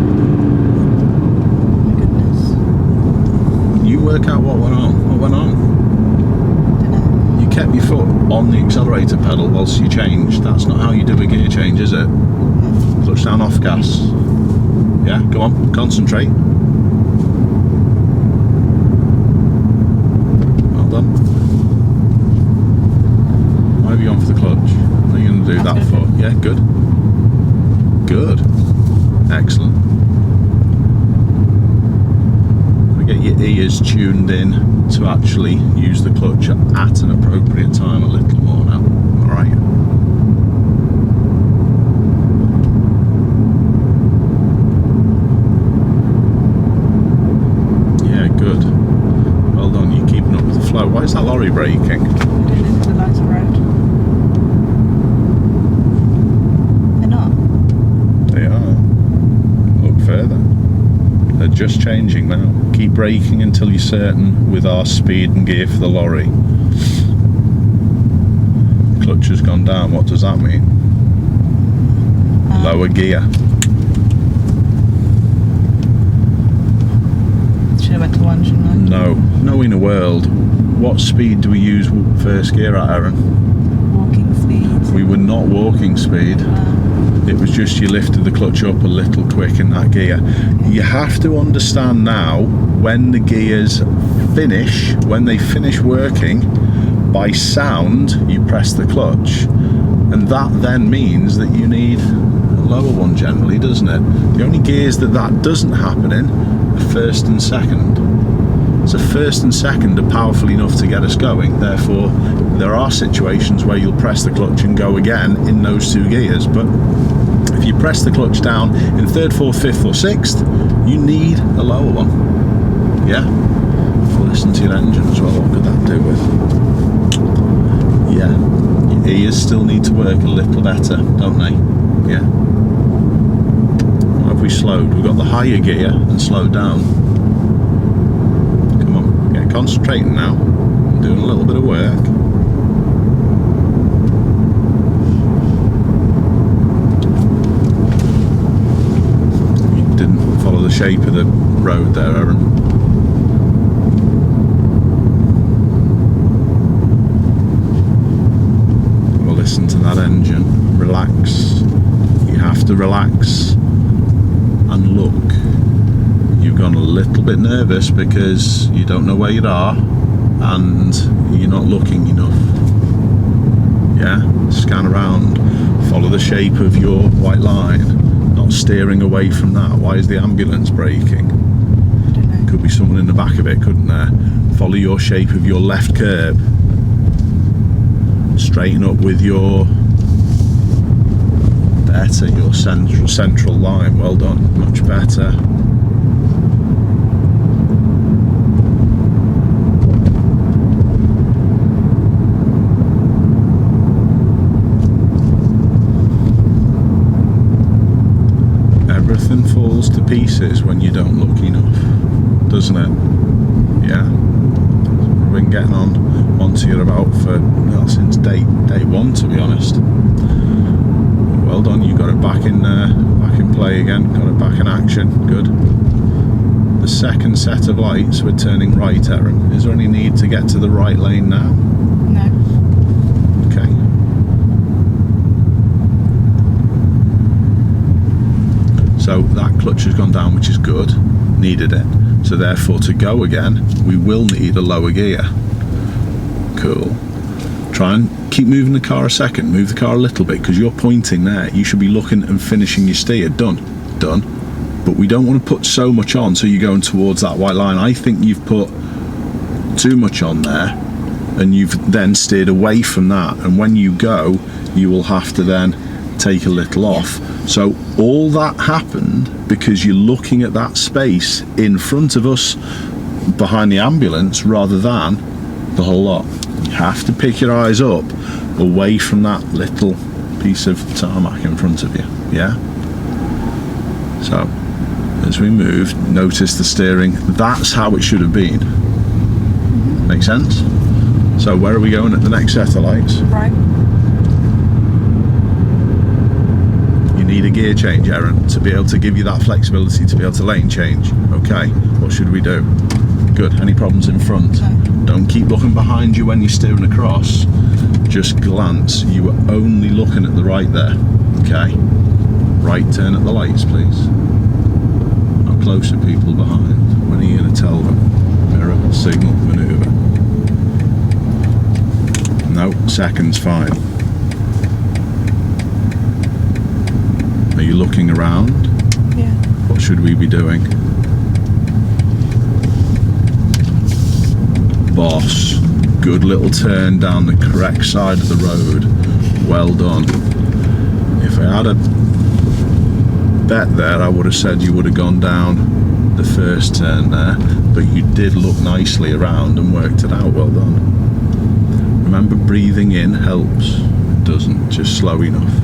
My goodness. You work out what went on. What went on? You kept your foot on the accelerator pedal whilst you changed. That's not how you do a gear change, is it? Clutch down, off gas. Yeah, go on, concentrate. Well done. Why have you gone for the clutch? Are you going to do that foot? Yeah, good. Good. Excellent. Get your ears tuned in to actually use the clutch at an appropriate time a little more now. Alright. Yeah, good. Well done, you're keeping up with the flow. Why is that lorry braking? We're doing into the lights of road. They're not. They are. Look further. They're just changing now. Keep braking until you're certain with our speed and gear for the lorry. Clutch has gone down. What does that mean? Lower gear. Should have went to one, shouldn't I? No. No, in a world. What speed do we use first gear at, Erin? Walking speed. We were not walking speed. It was just you lifted the clutch up a little quick in that gear. You have to understand now when the gears finish, when they finish working, by sound you press the clutch, and that then means that you need a lower one generally, doesn't it? The only gears that doesn't happen in are first and second. So first and second are powerful enough to get us going, therefore there are situations where you'll press the clutch and go again in those two gears, but if you press the clutch down in third, fourth, fifth or sixth, you need a lower one. Yeah? Listen to your engine as well, what could that do with? Yeah, your ears still need to work a little better, don't they? Yeah. Over we slowed? We've got the higher gear and slowed down. Come on, get concentrating now. I'm doing a little bit of work. You didn't follow the shape of the road there, Erin. Well, listen to that engine. Relax. You have to relax and look. You've gone a little bit nervous because you don't know where you are and you're not looking enough. Yeah, scan around, follow the shape of your white line, not steering away from that. Why is the ambulance braking? Could be someone in the back of it, couldn't there? Follow your shape of your left curb. Straighten up with your better, your central line. Well done, much better. Everything falls to pieces when you don't look enough, doesn't it? Yeah. We've been getting onto you about for, well, since day one, to be honest. Well done, you got it back in play again, got it back in action, good. The second set of lights, we're turning right, Erin. Is there any need to get to the right lane now? No. Okay. So that clutch has gone down, which is good, needed it. So therefore, to go again, we will need a lower gear. Cool. Try and keep moving the car a second, move the car a little bit, because you're pointing there. You should be looking and finishing your steer. Done. But we don't want to put so much on so you're going towards that white line. I think you've put too much on there and you've then steered away from that, and when you go you will have to then take a little off. So all that happened because you're looking at that space in front of us behind the ambulance rather than the whole lot. You have to pick your eyes up away from that little piece of tarmac in front of you. Yeah. So as we move, notice the steering. That's how it should have been. Make sense? So where are we going at the next set of lights? Right. You need a gear change, Erin, to be able to give you that flexibility to be able to lane change. Okay, what should we do? Good. Any problems in front? No. Don't keep looking behind you when you're steering across. Just glance. You were only looking at the right there. Okay. Right turn at the lights, please. How close are people behind? When are you going to tell them? Mirror, signal, manoeuvre. No, seconds, fine. Are you looking around? Yeah. What should we be doing? Boss. Good little turn down the correct side of the road. Well done. If I had a bet there, I would have said you would have gone down the first turn there, but you did look nicely around and worked it out. Well done. Remember, breathing in helps. It doesn't, just slow enough.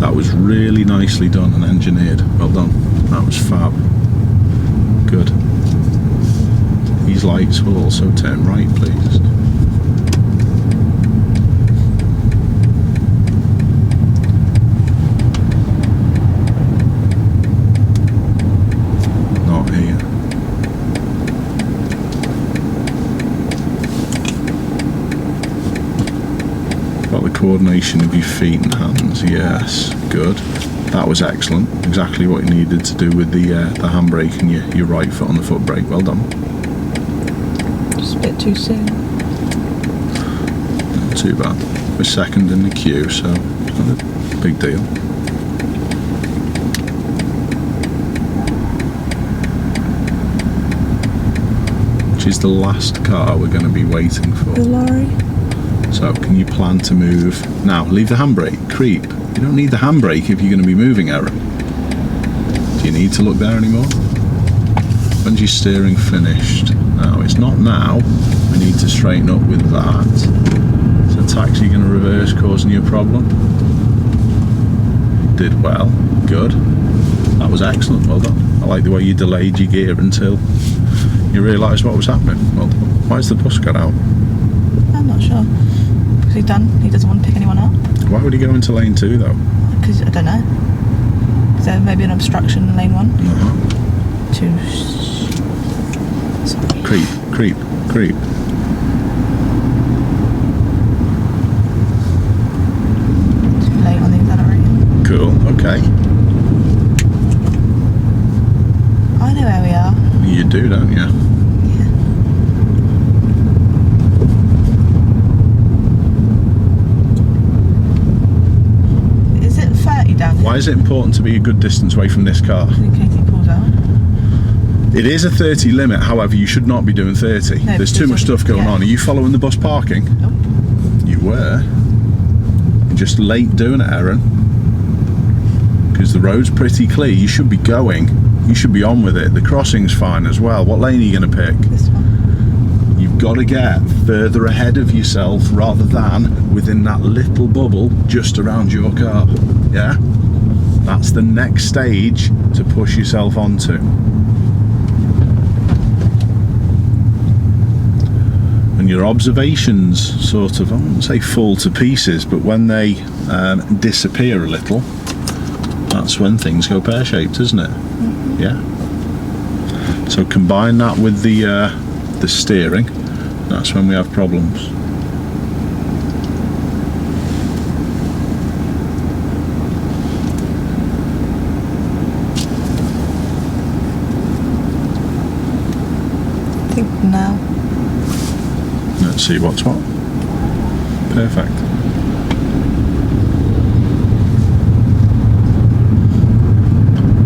That was really nicely done and engineered. Well done. That was fab. Good. These lights will also turn right, please. Not here. Got the coordination of your feet and hands. Yes, good. That was excellent. Exactly what you needed to do with the handbrake and your right foot on the foot brake. Well done. Just a bit too soon. Not too bad. We're second in the queue, so it's not a big deal. Which is the last car we're going to be waiting for. The lorry. So can you plan to move? Now, leave the handbrake. Creep. You don't need the handbrake if you're going to be moving, Erin. Do you need to look there anymore? When's your steering finished? No, it's not now. We need to straighten up with that. So taxi going to reverse, causing you a problem? Did well. Good. That was excellent. Well done. I like the way you delayed your gear until you realised what was happening. Well done. Why's the bus got out? I'm not sure. Because he doesn't want to pick anyone up. Why would he go into lane 2 though? Because I don't know. Is there maybe an obstruction in lane 1? Sorry. Creep. Too late on the accelerator. Cool. Okay. I know where we are. You do, don't you? Why is it important to be a good distance away from this car? In case he pulls out. It is a 30 limit, however, you should not be doing 30. No, there's too much stuff going on. Are you following the bus parking? Nope. You were. You're just late doing it, Erin. Because the road's pretty clear. You should be going. You should be on with it. The crossing's fine as well. What lane are you going to pick? This one. You've got to get further ahead of yourself rather than within that little bubble just around your car. Yeah? That's the next stage to push yourself onto. And your observations sort of, I wouldn't say fall to pieces, but when they disappear a little, that's when things go pear-shaped, isn't it? Mm-hmm. Yeah. So combine that with the steering, that's when we have problems. Now. Let's see what's what. Perfect.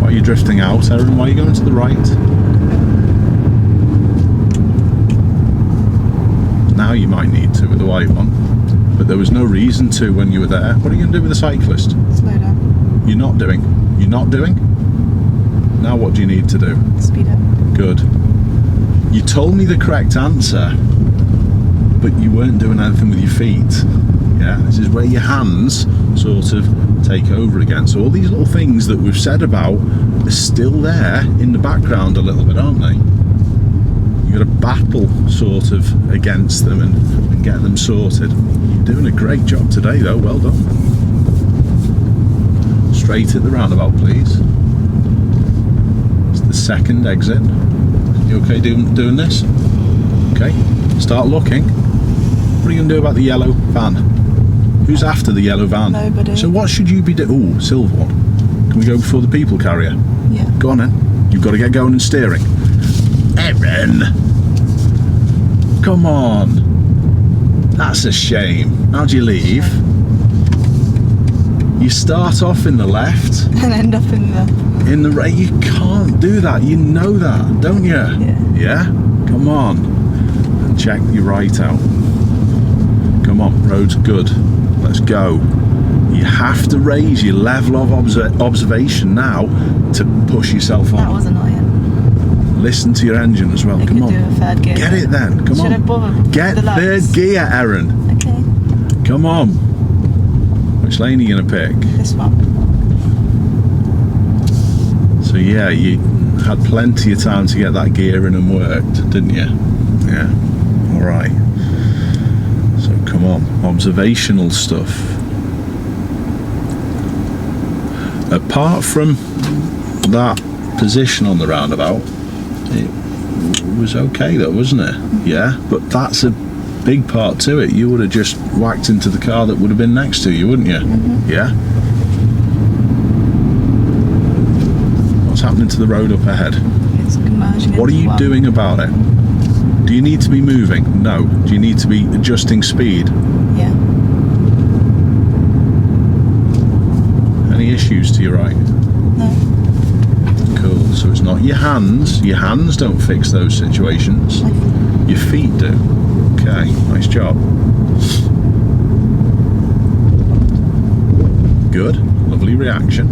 Why are you drifting out, Erin? Why are you going to the right? Now you might need to with the white one, but there was no reason to when you were there. What are you going to do with a cyclist? Slow down. You're not doing? Now what do you need to do? Speed up. Good. You told me the correct answer, but you weren't doing anything with your feet. Yeah, this is where your hands sort of take over again. So all these little things that we've said about are still there in the background a little bit, aren't they? You've got to battle sort of against them and get them sorted. You're doing a great job today though, well done. Straight at the roundabout, please. It's the second exit. You okay doing this? Okay, start looking. What are you going to do about the yellow van? Who's after the yellow van? Nobody. So what should you be doing? Oh, silver one. Can we go before the people carrier? Yeah. Go on then. You've got to get going and steering. Erin! Come on. That's a shame. How'd you leave? You start off in the left. And end up in the right. You can't do that. You know that, don't you? Yeah? Come on. And check your right out. Come on, road's good. Let's go. You have to raise your level of observation now to push yourself on. That was annoying. Listen to your engine as well. Come on. Do a third gear. Get it then. Come Should on. I bother Get the third gear, Erin. Okay. Come on. Which lane are you going to pick? This one. So yeah, you had plenty of time to get that gear in and worked, didn't you? Yeah. All right. So come on, observational stuff. Apart from that position on the roundabout, it was okay though, wasn't it? Yeah. But that's a big part to it. You would have just whacked into the car that would have been next to you, wouldn't you? Mm-hmm. Yeah. What's happening to the road up ahead? It's merging. What are you doing about it? Do you need to be moving? No. Do you need to be adjusting speed? Yeah. Any issues to your right? No. Cool. So it's not your hands. Your hands don't fix those situations. Your feet do. Okay. Nice job. Good. Lovely reaction.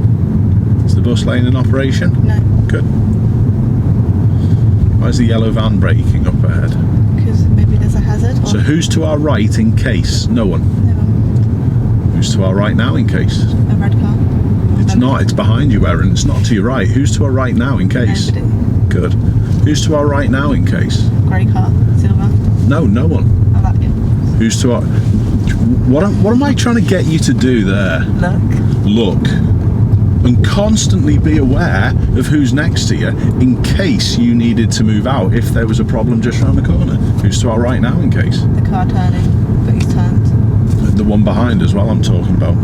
Is the bus lane in operation? No. Good. Why is the yellow van braking up ahead? Because maybe there's a hazard. Or So who's to our right in case? No one. No one. Who's to our right now in case? A red car. It's not, it's behind you, Erin. It's not to your right. Who's to our right now in case? Nobody. Good. Who's to our right now in case? Grey car. Silver. No, no one. Oh, that, yeah. Who's to our... What am I trying to get you to do there? Look. Look. And constantly be aware of who's next to you in case you needed to move out if there was a problem just around the corner. Who's to our right now in case? The car turning, but he's turned. The one behind as well I'm talking about.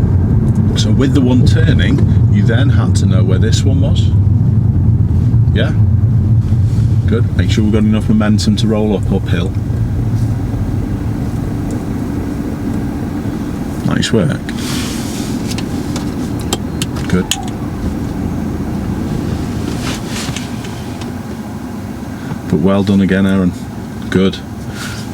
So with the one turning, you then had to know where this one was. Yeah? Good. Make sure we've got enough momentum to roll uphill. Nice work. Good. But well done again, Erin. Good.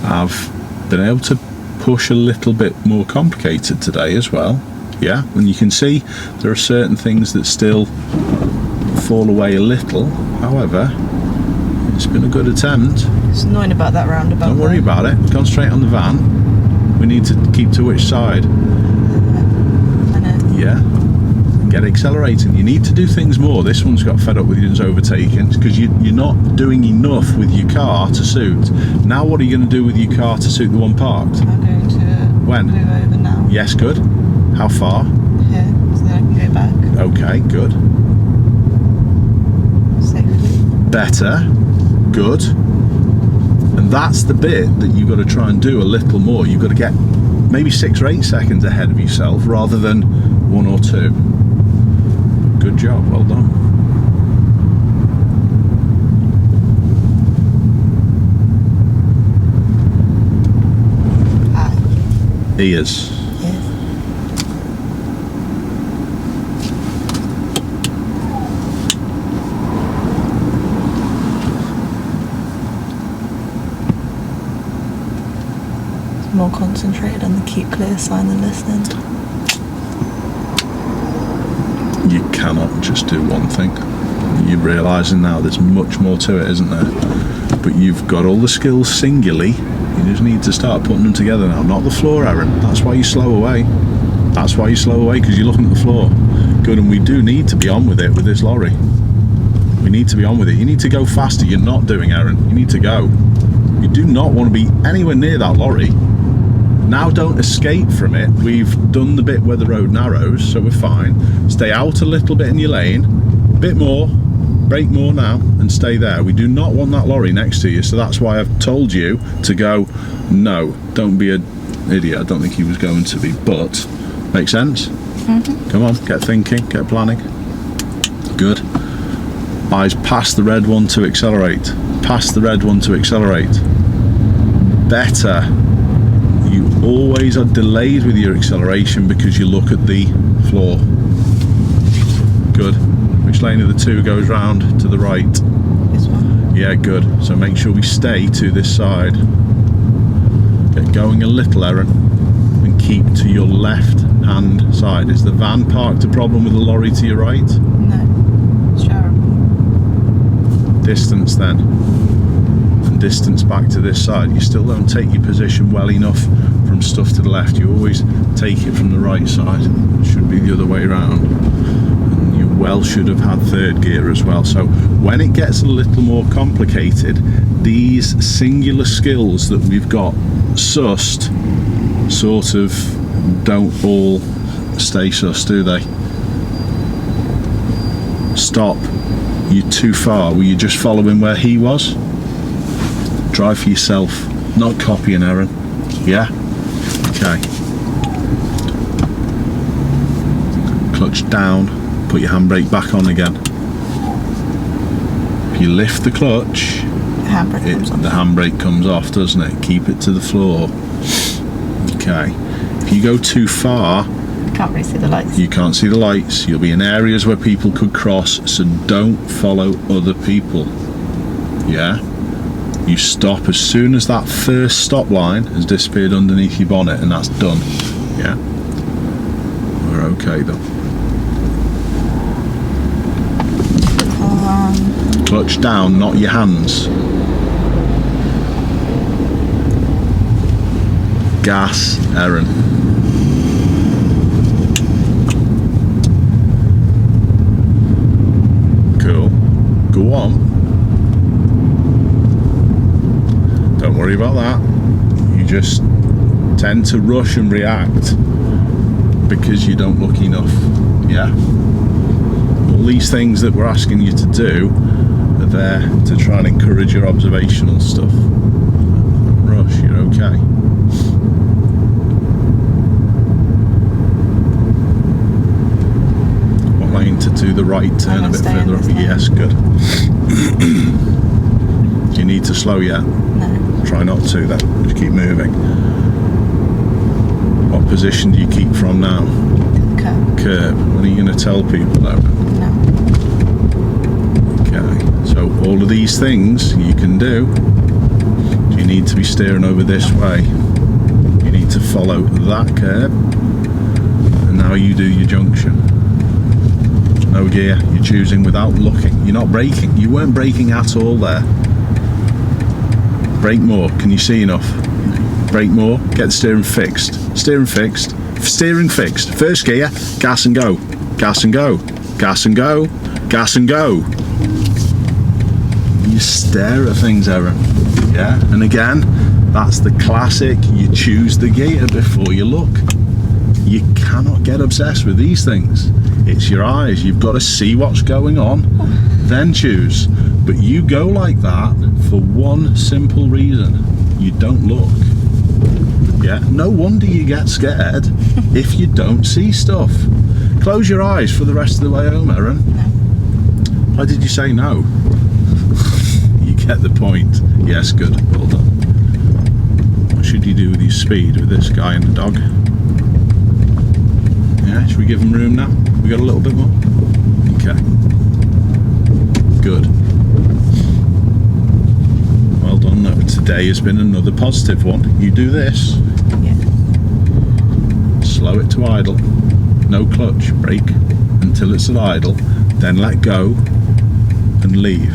I've been able to push a little bit more complicated today as well. Yeah, and you can see there are certain things that still fall away a little. However, it's been a good attempt. It's annoying about that roundabout. Don't worry about it. Concentrate on the van. We need to keep to which side. I know. Yeah. Get accelerating. You need to do things more. This one's got fed up with you and overtaking because you're not doing enough with your car to suit. Now what are you going to do with your car to suit the one parked? I'm going to When? move over now. Yes, good. How far? Here, so then I can go back Okay, good. safely. Better. Good. And that's the bit that you've got to try and do a little more. You've got to get maybe 6 or 8 seconds ahead of yourself rather than 1 or 2. Good job, well done. Ears. Yes. More concentrated on the keep clear sign than listening. You cannot just do one thing. You're realising now there's much more to it, isn't there? But you've got all the skills singularly. You just need to start putting them together now. Not the floor, Erin. That's why you slow away. That's why you slow away, because you're looking at the floor. Good, and we do need to be on with it with this lorry. We need to be on with it. You need to go faster. You're not doing, Erin. You need to go. You do not want to be anywhere near that lorry. Now don't escape from it. We've done the bit where the road narrows, so we're fine. Stay out a little bit in your lane, a bit more, brake more now, and stay there. We do not want that lorry next to you, so that's why I've told you to go, no, don't be an idiot. I don't think he was going to be, but make sense? Mm-hmm. Come on, get thinking, get planning. Good. Eyes past the red one to accelerate. Past the red one to accelerate. Better. You always are delayed with your acceleration because you look at the floor. Good. Which lane of the two goes round to the right? This one. Yeah, good. So make sure we stay to this side. Get going a little, Erin, and keep to your left hand side. Is the van parked a problem with the lorry to your right? No. Sure. Distance then. And distance back to this side. You still don't take your position well enough from stuff to the left. You always take it from the right side. It should be the other way around. And you well should have had third gear as well. So when it gets a little more complicated, these singular skills that we've got sussed sort of don't all stay sus, do they? Stop. You're too far. Were you just following where he was? Drive for yourself, not copying, Erin. Yeah? Okay. Clutch down, put your handbrake back on again. If you lift the clutch, the handbrake comes off, doesn't it? Keep it to the floor. Okay. If you go too far, Can't really see the lights. you can't see the lights. You'll be in areas where people could cross, so don't follow other people. Yeah? You stop as soon as that first stop line has disappeared underneath your bonnet, and that's done. Yeah? We're okay though. Clutch down, not your hands. gas, Erin. Cool. Go on. Don't worry about that. You just tend to rush and react because you don't look enough. Yeah? All these things that we're asking you to do are there to try and encourage your observational stuff. Don't rush, you're okay. What lane to do the right turn a bit further up? Yes, good. Do you need to slow yet? No. Try not to then. Just keep moving. What position do you keep from now? Curb. When are you going to tell people though? No. Okay. So all of these things you can do. Do you need to be steering over this way? You need to follow that curb. And now you do your junction. No gear. You're choosing without looking. You're not braking. You weren't braking at all there. Brake more. Can you see enough? Brake more. Get the steering fixed. Steering fixed. Steering fixed. First gear. Gas and go. Gas and go. Gas and go. Gas and go. You stare at things, Erin. Yeah? And again, that's the classic. You choose the gear before you look. You cannot get obsessed with these things. It's your eyes. You've got to see what's going on, then choose. But you go like that for one simple reason. You don't look. Yeah, no wonder you get scared if you don't see stuff. Close your eyes for the rest of the way home, Erin. No. Why did you say no? You get the point. Yes, good. Well done. What should you do with your speed with this guy and the dog? Yeah, should we give him room now? We got a little bit more? Okay. Good. Well done though. Today has been another positive one. You do this. Yeah. Slow it to idle. No clutch. Brake until it's at idle. Then let go and leave.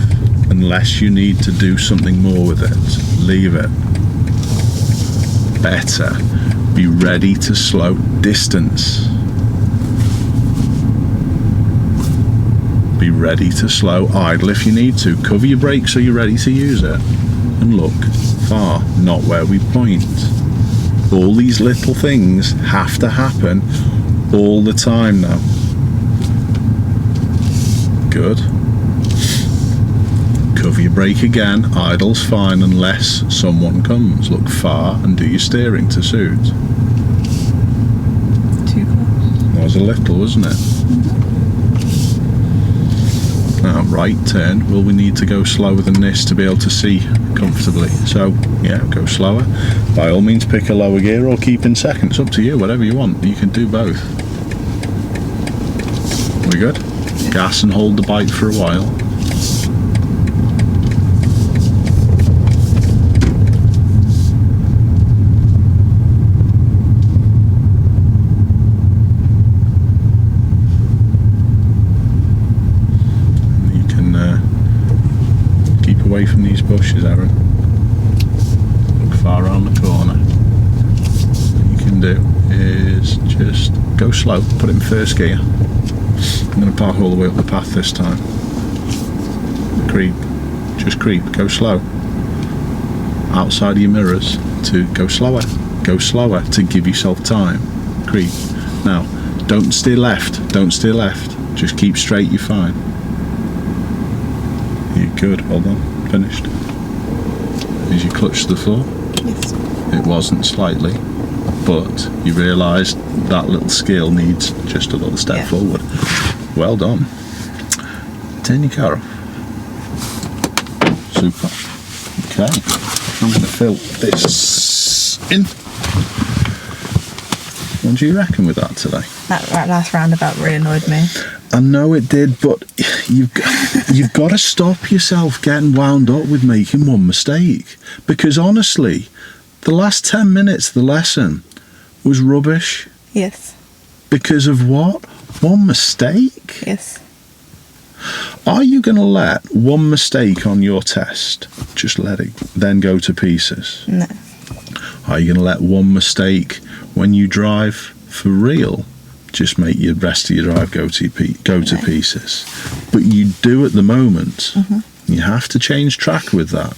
Unless you need to do something more with it. Leave it. Better. Be ready to slow distance. Be ready to slow idle if you need to. Cover your brakes so you're ready to use it. And look far, not where we point. All these little things have to happen all the time now. Good. Cover your brake again. Idle's fine unless someone comes. Look far and do your steering to suit. Too close. That was a little, wasn't it? Now, right turn. Will we need to go slower than this to be able to see comfortably? So, yeah, go slower. By all means, pick a lower gear or keep in second. It's up to you, whatever you want. You can do both. We good? Gas and hold the bike for a while. Away from these bushes, Erin. Look far around the corner. What you can do is just go slow, put it in first gear. I'm going to park all the way up the path this time. Creep. Just creep. Go slow. Outside of your mirrors to go slower. Go slower to give yourself time. Creep. Now, don't steer left. Don't steer left. Just keep straight, you're fine. You're good. Well done. Finished. Is your clutch to the floor? Yes. It wasn't slightly, but you realised that little skill needs just a little step forward. Well done. Turn your car off. Super. Okay. I'm going to fill this in. What do you reckon with that today? That last roundabout really annoyed me. I know it did, but you've got to stop yourself getting wound up with making one mistake. Because honestly, the last 10 minutes of the lesson was rubbish. Yes. Because of what? One mistake? Yes. Are you going to let one mistake on your test just let it then go to pieces? No. Are you going to let one mistake when you drive for real just make the rest of your drive go to pieces? But you do at the moment. You have to change track with that.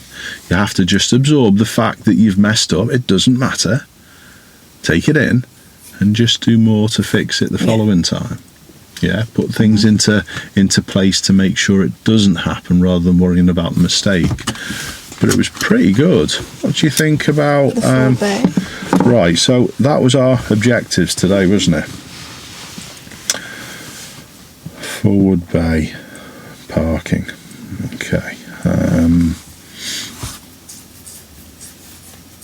You have to just absorb the fact that you've messed up. It doesn't matter. Take it in and just do more to fix it the following time. Yeah, put things into place to make sure it doesn't happen rather than worrying about the mistake. But it was pretty good. What do you think about... The full bay. Right, so that was our objectives today, wasn't it? Forward bay parking. Okay.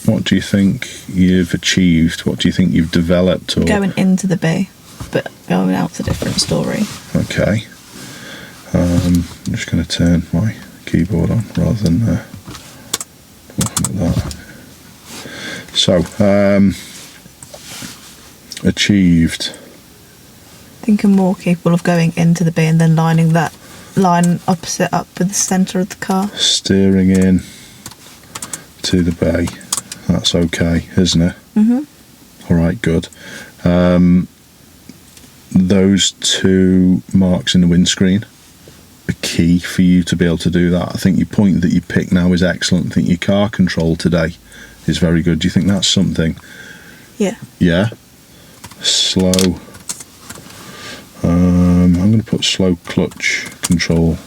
What do you think you've achieved? What do you think you've developed? Or Going into the bay, but going out's a different story. Okay. I'm just going to turn my keyboard on rather than looking at that. So, achieved. I think I'm more capable of going into the bay and then lining that line opposite up with the centre of the car. Steering in to the bay. That's okay, isn't it? All right, good. Those two marks in the windscreen are key for you to be able to do that. I think your point that you picked now is excellent. I think your car control today is very good. Do you think that's something? Yeah. Yeah? Slow. I'm going to put slow clutch control.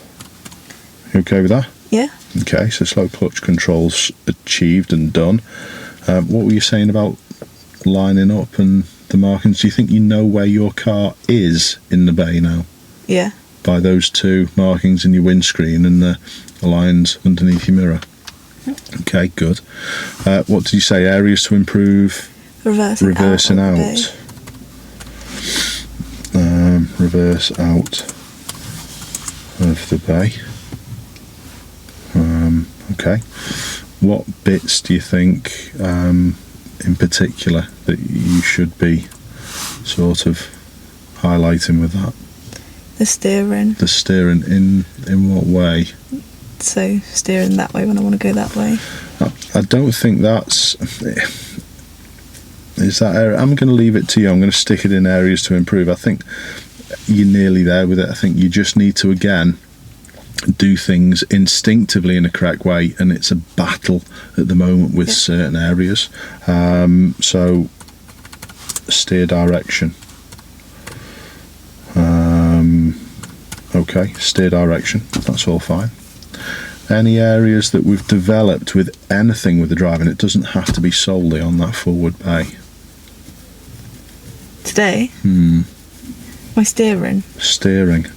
You okay with that? Yeah. Okay, so slow clutch control's achieved and done. What were you saying about lining up and the markings? Do you think you know where your car is in the bay now? Yeah. By those two markings in your windscreen and the lines underneath your mirror? Okay, good. What did you say? Areas to improve? Reversing out. Reverse out of the bay. Okay. What bits do you think in particular that you should be sort of highlighting with that? The steering. The steering in what way? So steering that way when I want to go that way. I don't think that's... Is that area? I'm going to leave it to you. I'm going to stick it in areas to improve. I think you're nearly there with it. I think you just need to, again, do things instinctively in a correct way, and it's a battle at the moment with certain areas. So steer direction. Okay, steer direction, that's all fine. Any areas that we've developed with anything with the driving, it doesn't have to be solely on that forward bay. Today? My steering. Steering.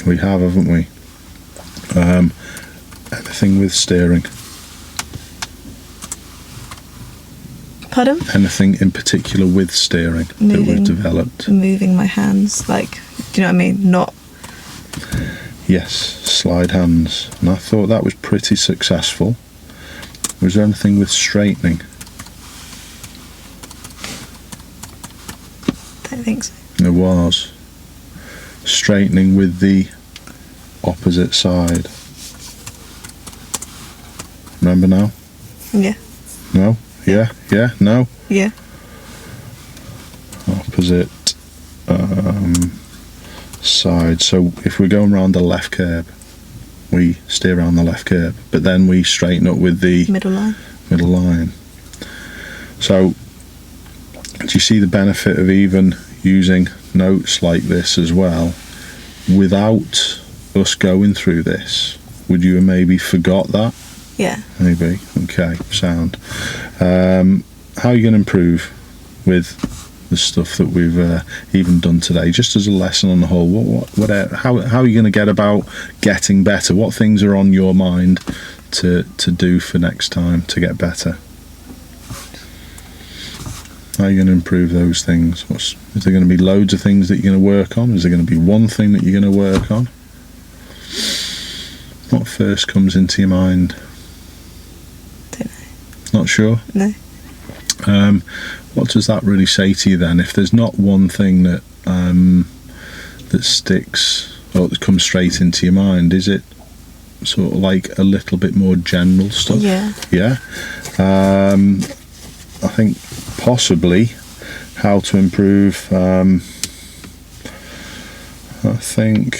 We have, haven't we? Anything with steering? Pardon? Anything in particular with steering that we've developed? Moving my hands, like, do you know what I mean? Not... Yes, slide hands. And I thought that was pretty successful. Was there anything with straightening? Don't think so. There was. Straightening with the opposite side. Remember now? Yeah. No? Yeah? Yeah? No? Yeah. Opposite side. So if we're going around the left curb, we steer around the left curb, but then we straighten up with the middle line. So do you see the benefit of even using notes like this as well without us going through this? Would you have maybe forgot that? Yeah. Maybe. Okay, sound. How are you going to improve with the stuff that we've even done today, just as a lesson on the whole? How are you going to get about getting better? What things are on your mind to do for next time to get better? How are you going to improve those things? Is there going to be loads of things that you're going to work on? Is there going to be one thing that you're going to work on? What first comes into your mind? Don't know. Not sure? No. What does that really say to you then? If there's not one thing that that sticks or that comes straight into your mind, is it sort of like a little bit more general stuff? Yeah. Yeah. I think possibly how to improve. I think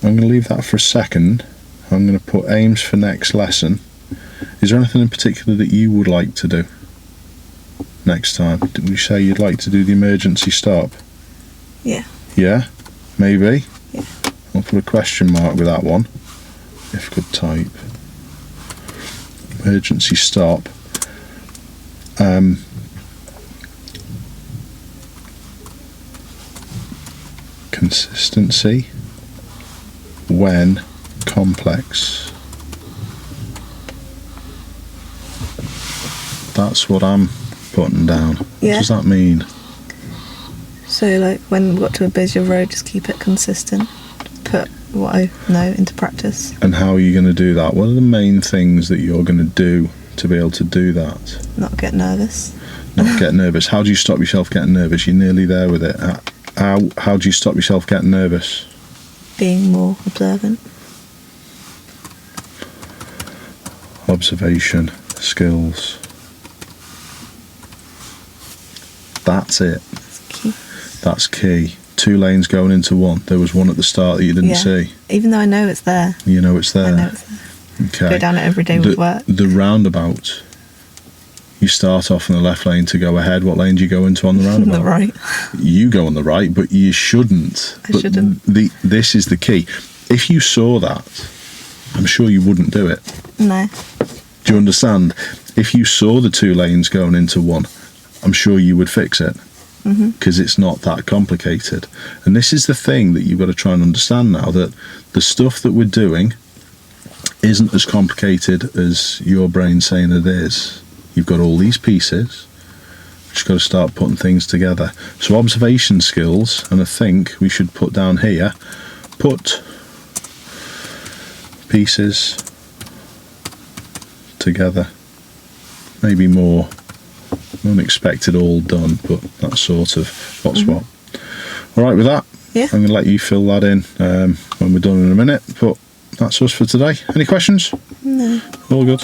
I'm going to leave that for a second. I'm going to put aims for next lesson. Is there anything in particular that you would like to do next time? Did you say you'd like to do the emergency stop? Yeah. Yeah? Maybe? Yeah. I'll put a question mark with that one. If I could type. Emergency stop. Consistency when complex. That's what I'm putting down. Yeah. What does that mean? So like when we got to a busier road, just keep it consistent. Put what I know into practice. And how are you going to do that? What are the main things that you're going to do to be able to do that? Not get nervous. Not get nervous. How do you stop yourself getting nervous? You're nearly there with it. How do you stop yourself getting nervous? Being more observant. Observation, skills. That's it. That's key. That's key. 2 lanes going into one. There was one at the start that you didn't see. Even though I know it's there. You know it's there. I know it's there. Okay. Go down it every day with work. The roundabout. You start off in the left lane to go ahead. What lane do you go into on the roundabout? The right. You go on the right, but you shouldn't. I shouldn't. This is the key. If you saw that, I'm sure you wouldn't do it. No. Do you understand? If you saw the 2 lanes going into one, I'm sure you would fix it. Because it's not that complicated. And this is the thing that you've got to try and understand now, that the stuff that we're doing isn't as complicated as your brain's saying it is. You've got all these pieces. You've just got to start putting things together. So observation skills, and I think we should put down here, put pieces together. Maybe more unexpected all done, but that's sort of what's what. All right with that? Yeah. I'm going to let you fill that in when we're done in a minute, but that's us for today. Any questions? No. All good.